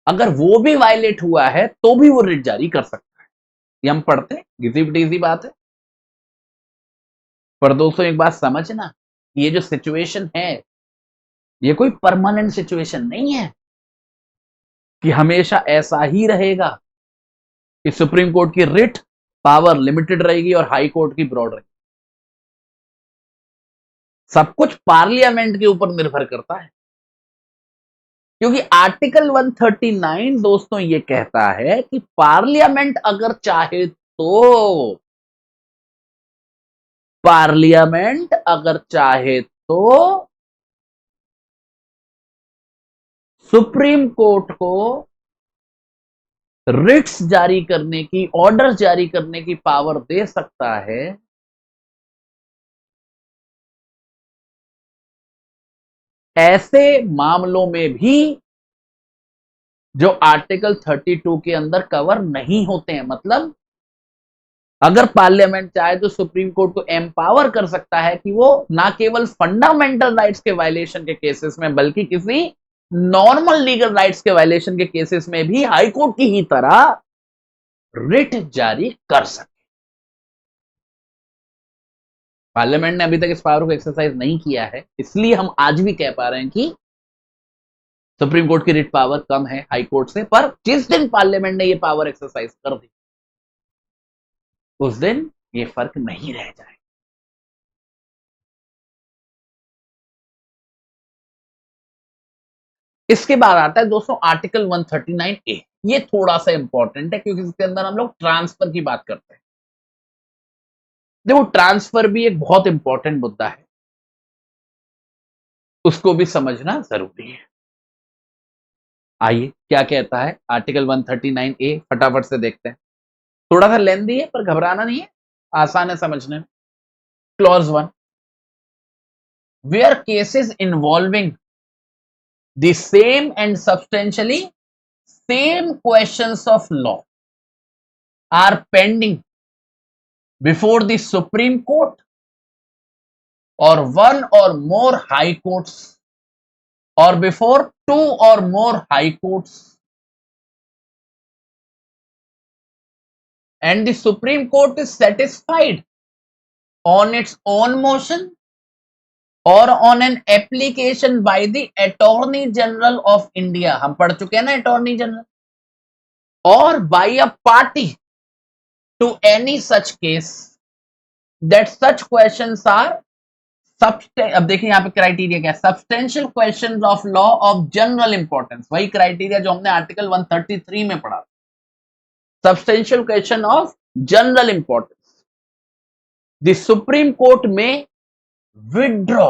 अगर वो भी वायलेट हुआ है तो भी वो रिट जारी कर सकता है। ये हम पढ़ते हैं, घिसी पिटी सी बात है। पर दोस्तों एक बात समझना, ये जो सिचुएशन है ये कोई परमानेंट सिचुएशन नहीं है कि हमेशा ऐसा ही रहेगा कि सुप्रीम कोर्ट की रिट पावर लिमिटेड रहेगी और हाई कोर्ट की ब्रॉड रहेगी। सब कुछ पार्लियामेंट के ऊपर निर्भर करता है, क्योंकि आर्टिकल 139 दोस्तों ये कहता है कि पार्लियामेंट अगर चाहे तो, पार्लियामेंट अगर चाहे तो सुप्रीम कोर्ट को रिट्स जारी करने की, ऑर्डर जारी करने की पावर दे सकता है। ऐसे मामलों में भी जो आर्टिकल 32 के अंदर कवर नहीं होते हैं। मतलब अगर पार्लियामेंट चाहे तो सुप्रीम कोर्ट को एम्पावर कर सकता है कि वो ना केवल फंडामेंटल राइट्स के वायलेशन के केसेस में, बल्कि किसी नॉर्मल लीगल राइट्स के वायलेशन के केसेस में भी हाई कोर्ट की ही तरह रिट जारी कर सके। पार्लियामेंट ने अभी तक इस पावर को एक्सरसाइज नहीं किया है, इसलिए हम आज भी कह पा रहे हैं कि सुप्रीम कोर्ट की रिट पावर कम है हाई कोर्ट से। पर जिस दिन पार्लियामेंट ने यह पावर एक्सरसाइज कर दी, उस दिन ये फर्क नहीं रह जाएगा। इसके बाद आता है दोस्तों आर्टिकल 139A। ये थोड़ा सा इंपॉर्टेंट है क्योंकि इसके अंदर हम लोग ट्रांसफर की बात करते हैं। देखो ट्रांसफर भी एक बहुत इंपॉर्टेंट मुद्दा है, उसको भी समझना जरूरी है। आइए क्या कहता है आर्टिकल 139A, फटाफट से देखते हैं। थोड़ा सा लेंथी है पर घबराना नहीं है, आसान है समझने में। Clause 1, where cases involving the same and substantially same questions of law are pending before the supreme Court or one or more high courts or before two or more high courts, and the Supreme Court is satisfied on its own motion or on an application by the Attorney General of India, हम पढ़ चुके हैं ना Attorney General, or by a party to any such case, that such questions are अब देखिए यहां पे criteria क्या है, substantial questions of law of general importance, वही क्राइटेरिया जो हमने आर्टिकल 133 में पढ़ा, substantial question of general importance the supreme court में विड्रॉ,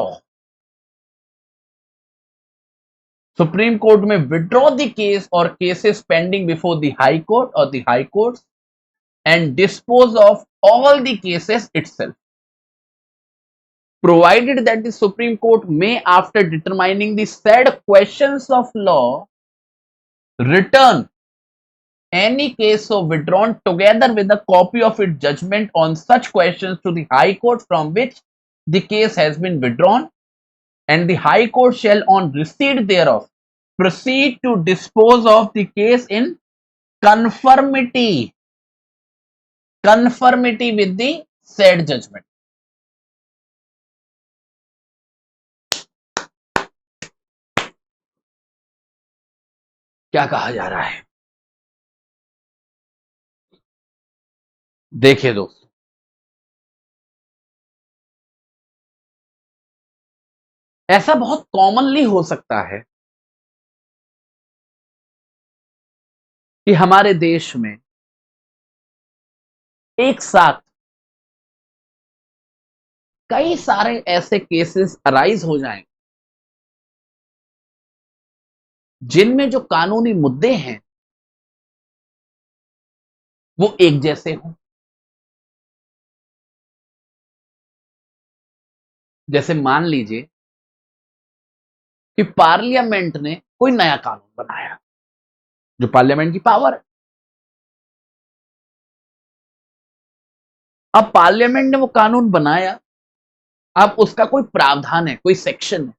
सुप्रीम कोर्ट में विड्रॉ द केस और cases pending before the high court और the high court and dispose of all the cases itself, provided that the Supreme Court may, after determining the said questions of law, return any case so withdrawn together with a copy of its judgment on such questions to the High Court from which the case has been withdrawn, and the High Court shall on receipt thereof proceed to dispose of the case in conformity, conformity with the said judgment. क्या कहा जा रहा है? देखिए दोस्त, ऐसा बहुत commonly हो सकता है कि हमारे देश में एक साथ कई सारे ऐसे केसेस अराइज हो जाएं जिनमें जो कानूनी मुद्दे हैं वो एक जैसे हों। जैसे मान लीजिए कि पार्लियामेंट ने कोई नया कानून बनाया, जो पार्लियामेंट की पावर है। अब पार्लियामेंट ने वो कानून बनाया, अब उसका कोई प्रावधान है, कोई सेक्शन है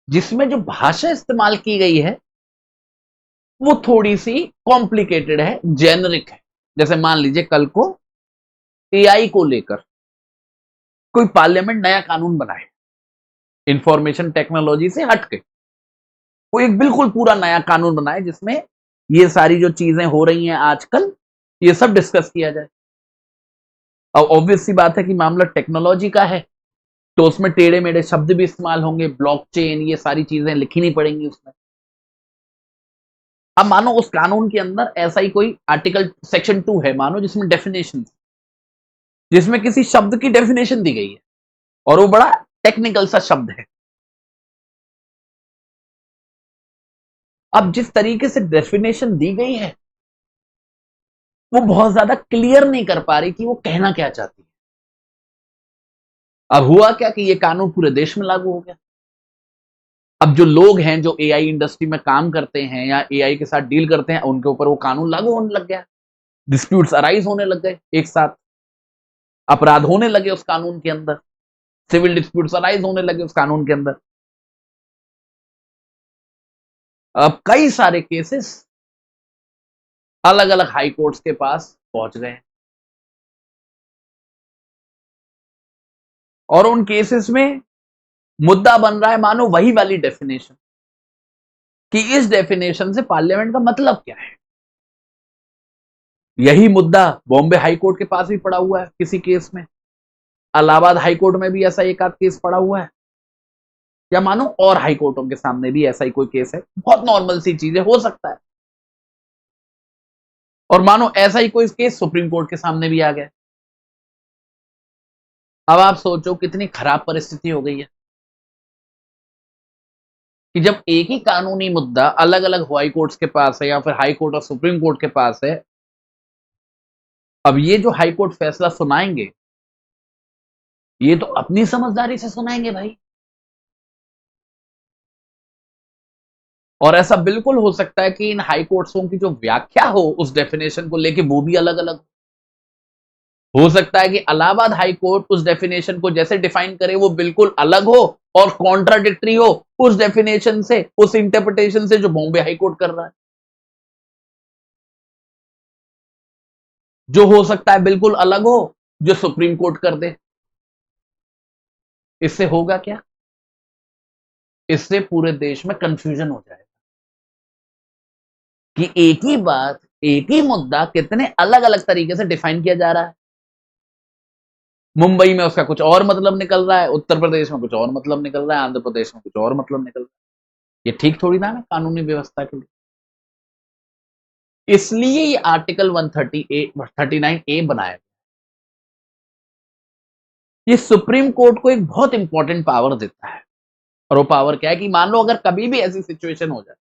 जिसमें जो भाषा इस्तेमाल की गई है वो थोड़ी सी कॉम्प्लिकेटेड है, जेनरिक है। जैसे मान लीजिए कल को एआई को लेकर कोई पार्लियामेंट नया कानून बनाए, इंफॉर्मेशन टेक्नोलॉजी से हटके कोई एक बिल्कुल पूरा नया कानून बनाए जिसमें ये सारी जो चीजें हो रही हैं आजकल ये सब डिस्कस किया जाए। अब ऑब्वियस सी बात है कि मामला टेक्नोलॉजी का है तो उसमें टेढ़े मेढ़े शब्द भी इस्तेमाल होंगे, ब्लॉकचेन, ये सारी चीजें लिखनी पड़ेंगी उसमें। अब मानो उस कानून के अंदर ऐसा ही कोई आर्टिकल सेक्शन 2 है मानो, जिसमें डेफिनेशन, जिसमें किसी शब्द की डेफिनेशन दी गई है और वो बड़ा टेक्निकल सा शब्द है। अब जिस तरीके से डेफिनेशन दी गई है वो बहुत ज्यादा क्लियर नहीं कर पा रही कि वो कहना क्या चाहती है। अब हुआ क्या कि ये कानून पूरे देश में लागू हो गया। अब जो लोग हैं जो एआई इंडस्ट्री में काम करते हैं या एआई के साथ डील करते हैं उनके ऊपर वो कानून लागू होने लग गया, डिस्प्यूट्स अराइज होने लग गए, एक साथ अपराध होने लगे उस कानून के अंदर, सिविल डिस्प्यूट्स अराइज होने लगे उस कानून के अंदर। अब कई सारे केसेस अलग अलग हाई कोर्ट्स के पास पहुंच गए और उन केसेस में मुद्दा बन रहा है मानो वही वाली डेफिनेशन, कि इस डेफिनेशन से पार्लियामेंट का मतलब क्या है। यही मुद्दा बॉम्बे हाई कोर्ट के पास भी पड़ा हुआ है किसी केस में, इलाहाबाद हाई कोर्ट में भी ऐसा एक आध केस पड़ा हुआ है, या मानो और हाई कोर्टों के सामने भी ऐसा ही कोई केस है। बहुत नॉर्मल सी चीजें हो सकता है। और मानो ऐसा ही कोई केस सुप्रीम कोर्ट के सामने भी आ गया। अब आप सोचो कितनी खराब परिस्थिति हो गई है कि जब एक ही कानूनी मुद्दा अलग अलग हाई कोर्ट्स के पास है या फिर हाई कोर्ट और सुप्रीम कोर्ट के पास है, अब ये जो हाई कोर्ट फैसला सुनाएंगे ये तो अपनी समझदारी से सुनाएंगे भाई। और ऐसा बिल्कुल हो सकता है कि इन हाई कोर्ट्सों की जो व्याख्या हो उस डेफिनेशन को लेके वो भी अलग अलग हो सकता है कि इलाहाबाद हाई कोर्ट उस डेफिनेशन को जैसे डिफाइन करे वो बिल्कुल अलग हो और कॉन्ट्राडिक्टरी हो उस डेफिनेशन से, उस इंटरप्रिटेशन से जो बॉम्बे हाई कोर्ट कर रहा है। जो हो सकता है बिल्कुल अलग हो जो सुप्रीम कोर्ट कर दे। इससे होगा क्या? इससे पूरे देश में कंफ्यूजन हो जाएगा कि एक ही बात, एक ही मुद्दा कितने अलग अलग तरीके से डिफाइन किया जा रहा है। मुंबई में उसका कुछ और मतलब निकल रहा है, उत्तर प्रदेश में कुछ और मतलब निकल रहा है, आंध्र प्रदेश में कुछ और मतलब निकल रहा है। ये ठीक थोड़ी ना है कानूनी व्यवस्था के लिए। इसलिए ये आर्टिकल 139A बनाया। ये सुप्रीम कोर्ट को एक बहुत इंपॉर्टेंट पावर देता है। और वो पावर क्या है कि मान लो अगर कभी भी ऐसी सिचुएशन हो जाए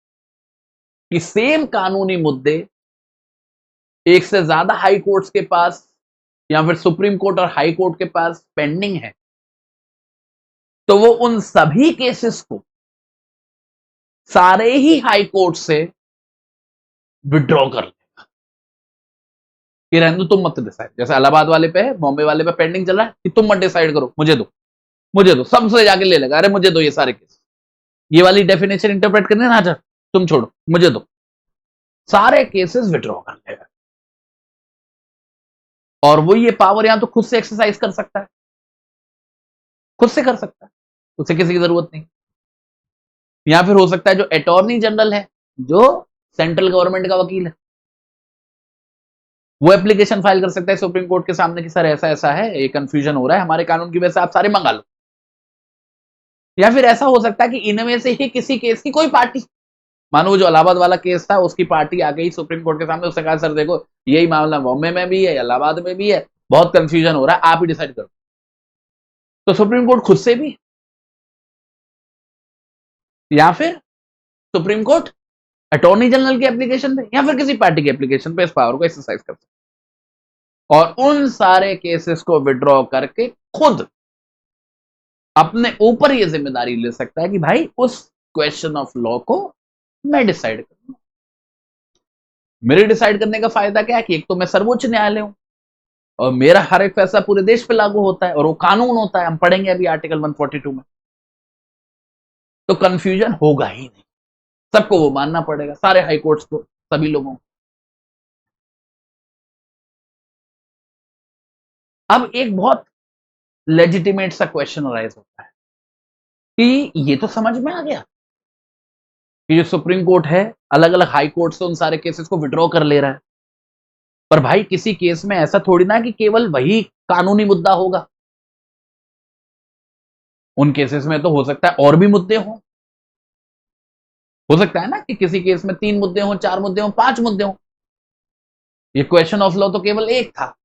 कि सेम कानूनी मुद्दे एक से ज्यादा हाई कोर्ट्स के पास या फिर सुप्रीम कोर्ट और हाई कोर्ट के पास पेंडिंग है, तो वो उन सभी केसेस को सारे ही हाई कोर्ट से विड्रॉ कर लेगा कि रहने दो, तुम मत डिसाइड। जैसे इलाहाबाद वाले पे है, बॉम्बे वाले पे पेंडिंग चल रहा है कि तुम मत डिसाइड करो, मुझे दो, मुझे दो, सबसे जाके ले लेगा, अरे मुझे दो ये सारे केस, ये वाली डेफिनेशन इंटरप्रेट करने ना, तुम छोड़ो, मुझे दो। सारे केसेस विड्रॉ कर लेगा। और वो ये पावर यहां तो खुद से एक्सरसाइज कर सकता है, खुद से कर सकता है, उसे किसी की जरूरत नहीं। या फिर हो सकता है जो अटॉर्नी जनरल है, जो सेंट्रल गवर्नमेंट का वकील है, वो एप्लीकेशन फाइल कर सकता है सुप्रीम कोर्ट के सामने कि सर ऐसा ऐसा है, ये कंफ्यूजन हो रहा है, हमारे कानून की वजह से आप सारे मंगा लो। या फिर ऐसा हो सकता है कि इनमें से ही किसी केस की कोई पार्टी, मानो वो जो इलाहाबाद वाला केस था, उसकी पार्टी आ गई सुप्रीम कोर्ट के सामने, उसने कहा सर देखो यही मामला बॉम्बे में भी है, इलाहाबाद में भी है, बहुत कंफ्यूजन हो रहा है, आप ही डिसाइड करो। तो सुप्रीम कोर्ट खुद से भी, या फिर सुप्रीम कोर्ट अटॉर्नी जनरल के एप्लीकेशन पे, या फिर किसी पार्टी के एप्लीकेशन पे इस पावर को एक्सरसाइज कर सकते, और उन सारे केसेस को विड्रॉ करके खुद अपने ऊपर यह जिम्मेदारी ले सकता है कि भाई उस क्वेश्चन ऑफ लॉ को मैं डिसाइड करूंगा। मेरे डिसाइड करने का फायदा क्या है कि एक तो मैं सर्वोच्च न्यायालय हूं, और मेरा हर एक फैसला पूरे देश पे लागू होता है, और वो कानून होता है, हम पढ़ेंगे अभी आर्टिकल 142 में। तो कंफ्यूजन होगा ही नहीं, सबको वो मानना पड़ेगा, सारे हाई कोर्ट्स को, सभी लोगों को। अब एक बहुत लेजिटिमेट सा क्वेश्चन अराइज होता है कि ये तो समझ में आ गया कि जो सुप्रीम कोर्ट है अलग अलग हाई कोर्ट से उन सारे केसेस को विड्रॉ कर ले रहा है, पर भाई किसी केस में ऐसा थोड़ी ना कि केवल वही कानूनी मुद्दा होगा, उन केसेस में तो हो सकता है और भी मुद्दे हो सकता है ना कि किसी केस में 3 मुद्दे हों, 4 मुद्दे हों, 5 मुद्दे हों। ये क्वेश्चन ऑफ लॉ तो केवल एक था।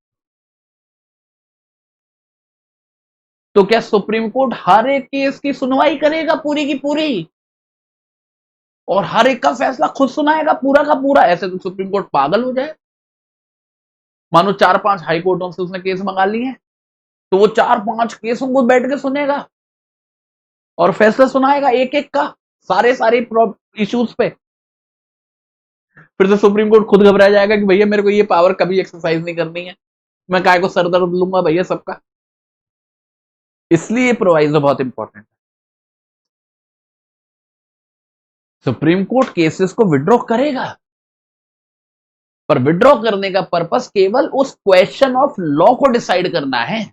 तो क्या सुप्रीम कोर्ट हर एक केस की सुनवाई करेगा पूरी की पूरी, और हर एक का फैसला खुद सुनाएगा पूरा का पूरा? ऐसे तो सुप्रीम कोर्ट पागल हो जाए। मानो 4-5 हाई कोर्टों से उसने केस मंगा लिए, तो वो 4-5 केसों को बैठ के सुनेगा और फैसला सुनाएगा एक एक का, सारे सारे इश्यूज पे। फिर तो सुप्रीम कोर्ट खुद घबरा जाएगा कि भैया मेरे को ये पावर कभी एक्सरसाइज नहीं करनी है, मैं काय को सर दर्द लूंगा भैया सबका। इसलिए प्रोवाइजो बहुत इंपॉर्टेंट है। सुप्रीम कोर्ट केसेस को विड्रॉ करेगा, पर विड्रॉ करने का पर्पस केवल उस क्वेश्चन ऑफ लॉ को डिसाइड करना है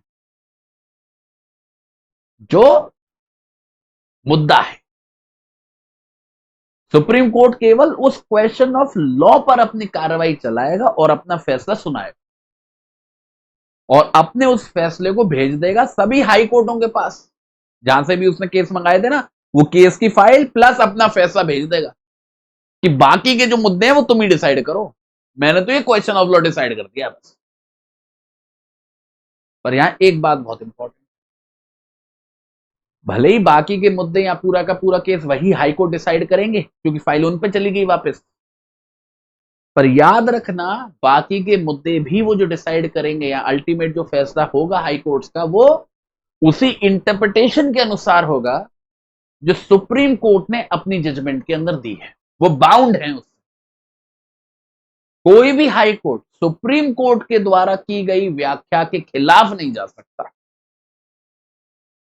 जो मुद्दा है। सुप्रीम कोर्ट केवल उस क्वेश्चन ऑफ लॉ पर अपनी कार्रवाई चलाएगा और अपना फैसला सुनाएगा, और अपने उस फैसले को भेज देगा सभी हाई कोर्टों के पास, जहां से भी उसने केस मंगाए थे ना, वो केस की फाइल प्लस अपना फैसला भेज देगा कि बाकी के जो मुद्दे हैं वो तुम ही डिसाइड करो, मैंने तो ये क्वेश्चन ऑफ लॉ डिसाइड कर दिया बस। पर यहां एक बात बहुत इंपॉर्टेंट, भले ही बाकी के मुद्दे या पूरा का पूरा केस वही हाईकोर्ट डिसाइड करेंगे क्योंकि फाइल उन पे चली गई वापस, पर याद रखना बाकी के मुद्दे भी वो जो डिसाइड करेंगे या अल्टीमेट जो फैसला होगा हाई कोर्ट्स का, वो उसी इंटरप्रिटेशन के अनुसार होगा जो सुप्रीम कोर्ट ने अपनी जजमेंट के अंदर दी है, वो बाउंड है उससे। कोई भी हाई कोर्ट सुप्रीम कोर्ट के द्वारा की गई व्याख्या के खिलाफ नहीं जा सकता,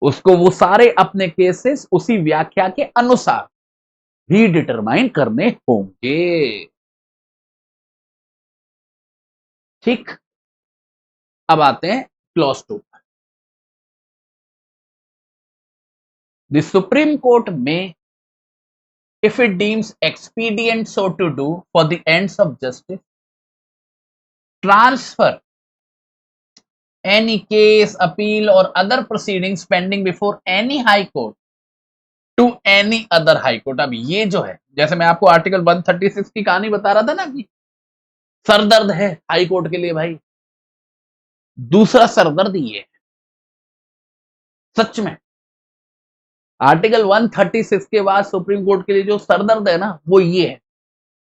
उसको वो सारे अपने केसेस उसी व्याख्या के अनुसार भी डिटरमाइन करने होंगे। ठीक, अब आते हैं क्लॉज 2। द सुप्रीम कोर्ट में, if it deems expedient so to do for the ends of justice, transfer any case, appeal or other proceedings pending before any high court to any other high court। अब ये जो है, जैसे मैं आपको article 136 की कहानी बता रहा था ना कि सरदर्द है हाई कोर्ट के लिए भाई, दूसरा सरदर्द ये है सच में। आर्टिकल 136 के बाद सुप्रीम कोर्ट के लिए जो सरदर्द है ना, वो ये है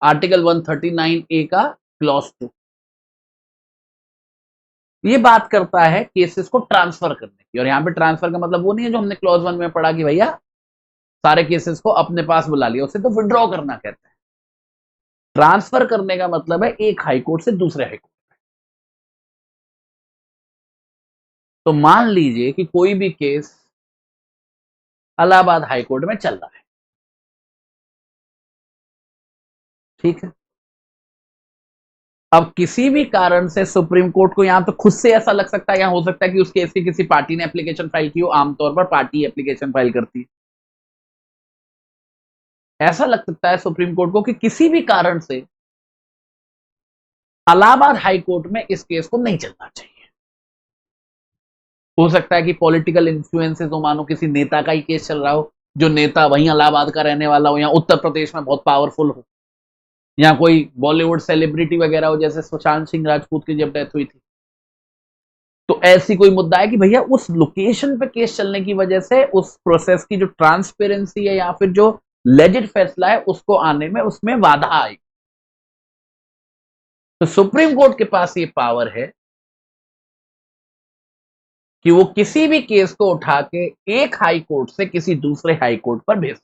आर्टिकल 139A का क्लॉज 2। ये बात करता है केसेस को ट्रांसफर करने की, और यहां पे ट्रांसफर का मतलब वो नहीं है जो हमने क्लॉज 1 में पढ़ा कि भैया सारे केसेस को अपने पास बुला लिया, उसे तो विड्रॉ करना कहते हैं। ट्रांसफर करने का मतलब है एक हाई कोर्ट से दूसरे हाई कोर्ट। तो मान लीजिए कि कोई भी केस इलाहाबाद हाई कोर्ट में चल रहा है, ठीक है, अब किसी भी कारण से सुप्रीम कोर्ट को यहां तो खुद से ऐसा लग सकता है, यहां हो सकता है कि उस केस की किसी पार्टी ने एप्लीकेशन फाइल की हो, आमतौर पर पार्टी एप्लीकेशन फाइल करती है, ऐसा लग सकता है सुप्रीम कोर्ट को कि किसी भी कारण से इलाहाबाद हाई कोर्ट में इस केस को नहीं चलना चाहिए। हो सकता है कि पॉलिटिकल इन्फ्लुएंसेस हो, मानो किसी नेता का ही केस चल रहा हो, जो नेता वहीं इलाहाबाद का रहने वाला हो, या उत्तर प्रदेश में बहुत पावरफुल हो, या कोई बॉलीवुड सेलिब्रिटी वगैरह हो, जैसे सुशांत सिंह राजपूत की जब डेथ हुई थी, तो ऐसी कोई मुद्दा है कि भैया उस लोकेशन पे केस चलने की वजह से उस प्रोसेस की जो ट्रांसपेरेंसी है या फिर जो लेजिट फैसला है उसको आने में उसमें बाधा आई। तो सुप्रीम कोर्ट के पास ये पावर है कि वो किसी भी केस को उठा के एक हाई कोर्ट से किसी दूसरे हाई कोर्ट पर भेज,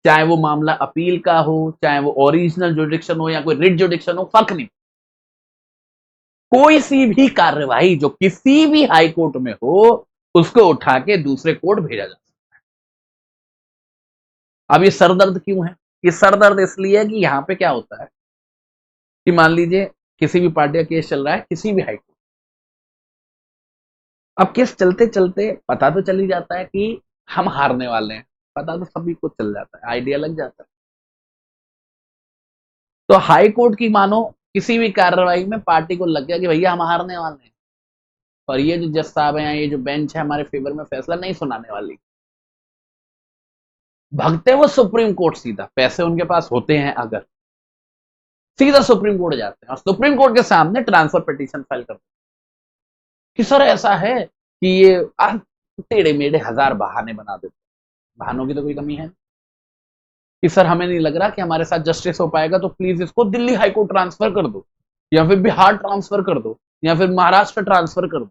चाहे वो मामला अपील का हो, चाहे वो ओरिजिनल जुडिक्शन हो या कोई रिट जुडिक्शन हो, फर्क नहीं। कोई सी भी कार्यवाही जो किसी भी हाई कोर्ट में हो उसको उठा के दूसरे कोर्ट भेजा जा सकता है। अब ये सरदर्द क्यों है? ये सरदर्द इसलिए है कि यहां पे क्या होता है कि मान लीजिए किसी भी पार्टी का केस चल रहा है किसी भी हाई कोर्ट, अब केस चलते चलते पता तो चल ही जाता है कि हम हारने वाले हैं, पता तो सभी को चल जाता है, आइडिया लग जाता है। तो हाई कोर्ट की मानो किसी भी कार्रवाई में पार्टी को लग गया कि भैया हम हारने वाले हैं, और ये जो जज साहब हैं, ये जो बेंच है, हमारे फेवर में फैसला नहीं सुनाने वाली, भगते वो सुप्रीम कोर्ट सीधा, पैसे उनके पास होते हैं अगर, सीधा सुप्रीम कोर्ट जाते हैं और सुप्रीम कोर्ट के सामने ट्रांसफर पिटीशन फाइल करते हैं कि सर ऐसा है कि ये टेढ़े मेढ़े हजार बहाने बना देते हैं। बहानों की तो कोई कमी है कि सर हमें नहीं लग रहा कि हमारे साथ जस्टिस हो पाएगा, तो प्लीज इसको दिल्ली हाईकोर्ट ट्रांसफर कर दो, या फिर बिहार ट्रांसफर कर दो, या फिर महाराष्ट्र ट्रांसफर कर दो।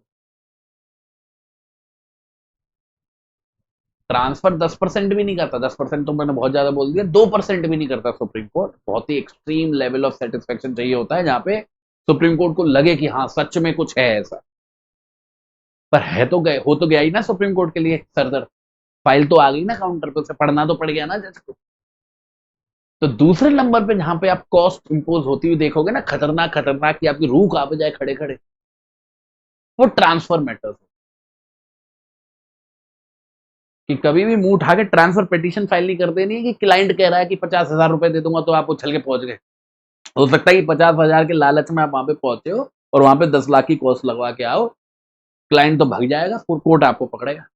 ट्रांसफर 10% भी नहीं करता, 10% तो मैंने बहुत ज्यादा बोल दिया, 2% भी नहीं करता सुप्रीम कोर्ट। बहुत ही एक्सट्रीम लेवल ऑफ सेटिस्फेक्शन चाहिए होता है जहां पे सुप्रीम कोर्ट को लगे कि हाँ सच में कुछ है ऐसा। पर है तो गए, हो तो गया ही ना सुप्रीम कोर्ट के लिए सरदर्द, फाइल तो आ गई ना काउंटर पे, उसे पढ़ना तो पड़ गया ना जज को। तो दूसरे नंबर पे जहां पे आप कॉस्ट इंपोज होती हुई देखोगे ना, खतरनाक खतरनाक कि आपकी रूह कांप जाए खड़े खड़े, वो ट्रांसफर मैटर्स। कि कभी भी मुंह उठा के ट्रांसफर पिटीशन फाइल नहीं कर देनी है कि क्लाइंट कह रहा है कि 50,000 रुपए दे दूंगा तो आप उछल के पहुंच गए। हो सकता है कि 50,000 के लालच में आप वहां पे पहुंचे हो और वहां पे 10 लाख की कॉस्ट लगवा के आओ, क्लाइंट तो भाग जाएगा, फिर कोर्ट आपको पकड़ेगा।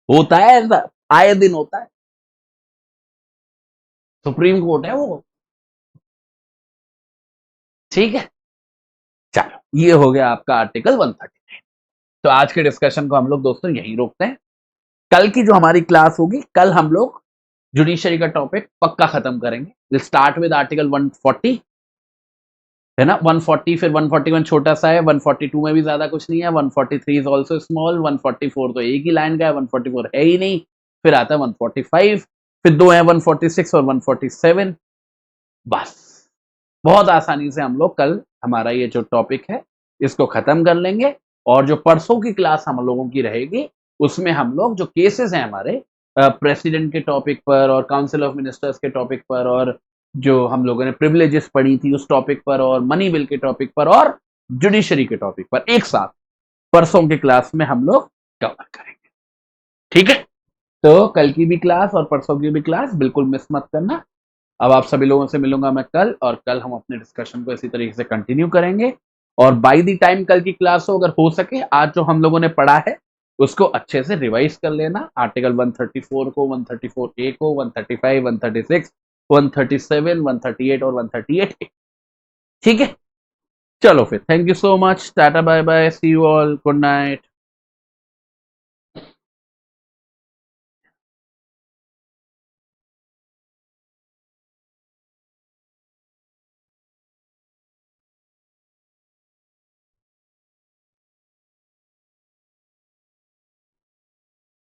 होता है ऐसा, आए दिन होता है, सुप्रीम कोर्ट है वो। ठीक है, चलो ये हो गया आपका आर्टिकल 139। तो आज के डिस्कशन को हम लोग दोस्तों यहीं रोकते हैं। कल की जो हमारी क्लास होगी, कल हम लोग जुडिशरी का टॉपिक पक्का खत्म करेंगे। विल स्टार्ट विद आर्टिकल 140, है ना, 140, फिर 141 छोटा सा है, 142 में भी ज्यादा कुछ नहीं है, 143 इज ऑल्सो स्मॉल, 144 तो एक ही लाइन का है, 144 है ही नहीं, फिर आता है 145, फिर दो है 146 और 147। बस बहुत आसानी से हम लोग कल हमारा ये जो टॉपिक है इसको खत्म कर लेंगे। और जो परसों की क्लास हम लोगों की रहेगी उसमें हम लोग जो केसेस हैं हमारे प्रेसिडेंट के टॉपिक पर और काउंसिल ऑफ मिनिस्टर्स के टॉपिक पर, और जो हम लोगों ने प्रिविलेजेस पढ़ी थी उस टॉपिक पर, और मनी बिल के टॉपिक पर, और जुडिशरी के टॉपिक पर एक साथ परसों की क्लास में हम लोग कवर करेंगे। ठीक है, तो कल की भी क्लास और परसों की भी क्लास बिल्कुल मिस मत करना। अब आप सभी लोगों से मिलूंगा मैं कल, और कल हम अपने डिस्कशन को इसी तरीके से कंटिन्यू करेंगे। और बाय द टाइम कल की क्लास हो, अगर हो सके आज जो हम लोगों ने पढ़ा है उसको अच्छे से रिवाइज कर लेना। आर्टिकल 134 को, 134 ए को, 135, 136, 137, 138 और 138 ए। ठीक है, चलो फिर, thank you so much, tata bye bye, see you all, good night.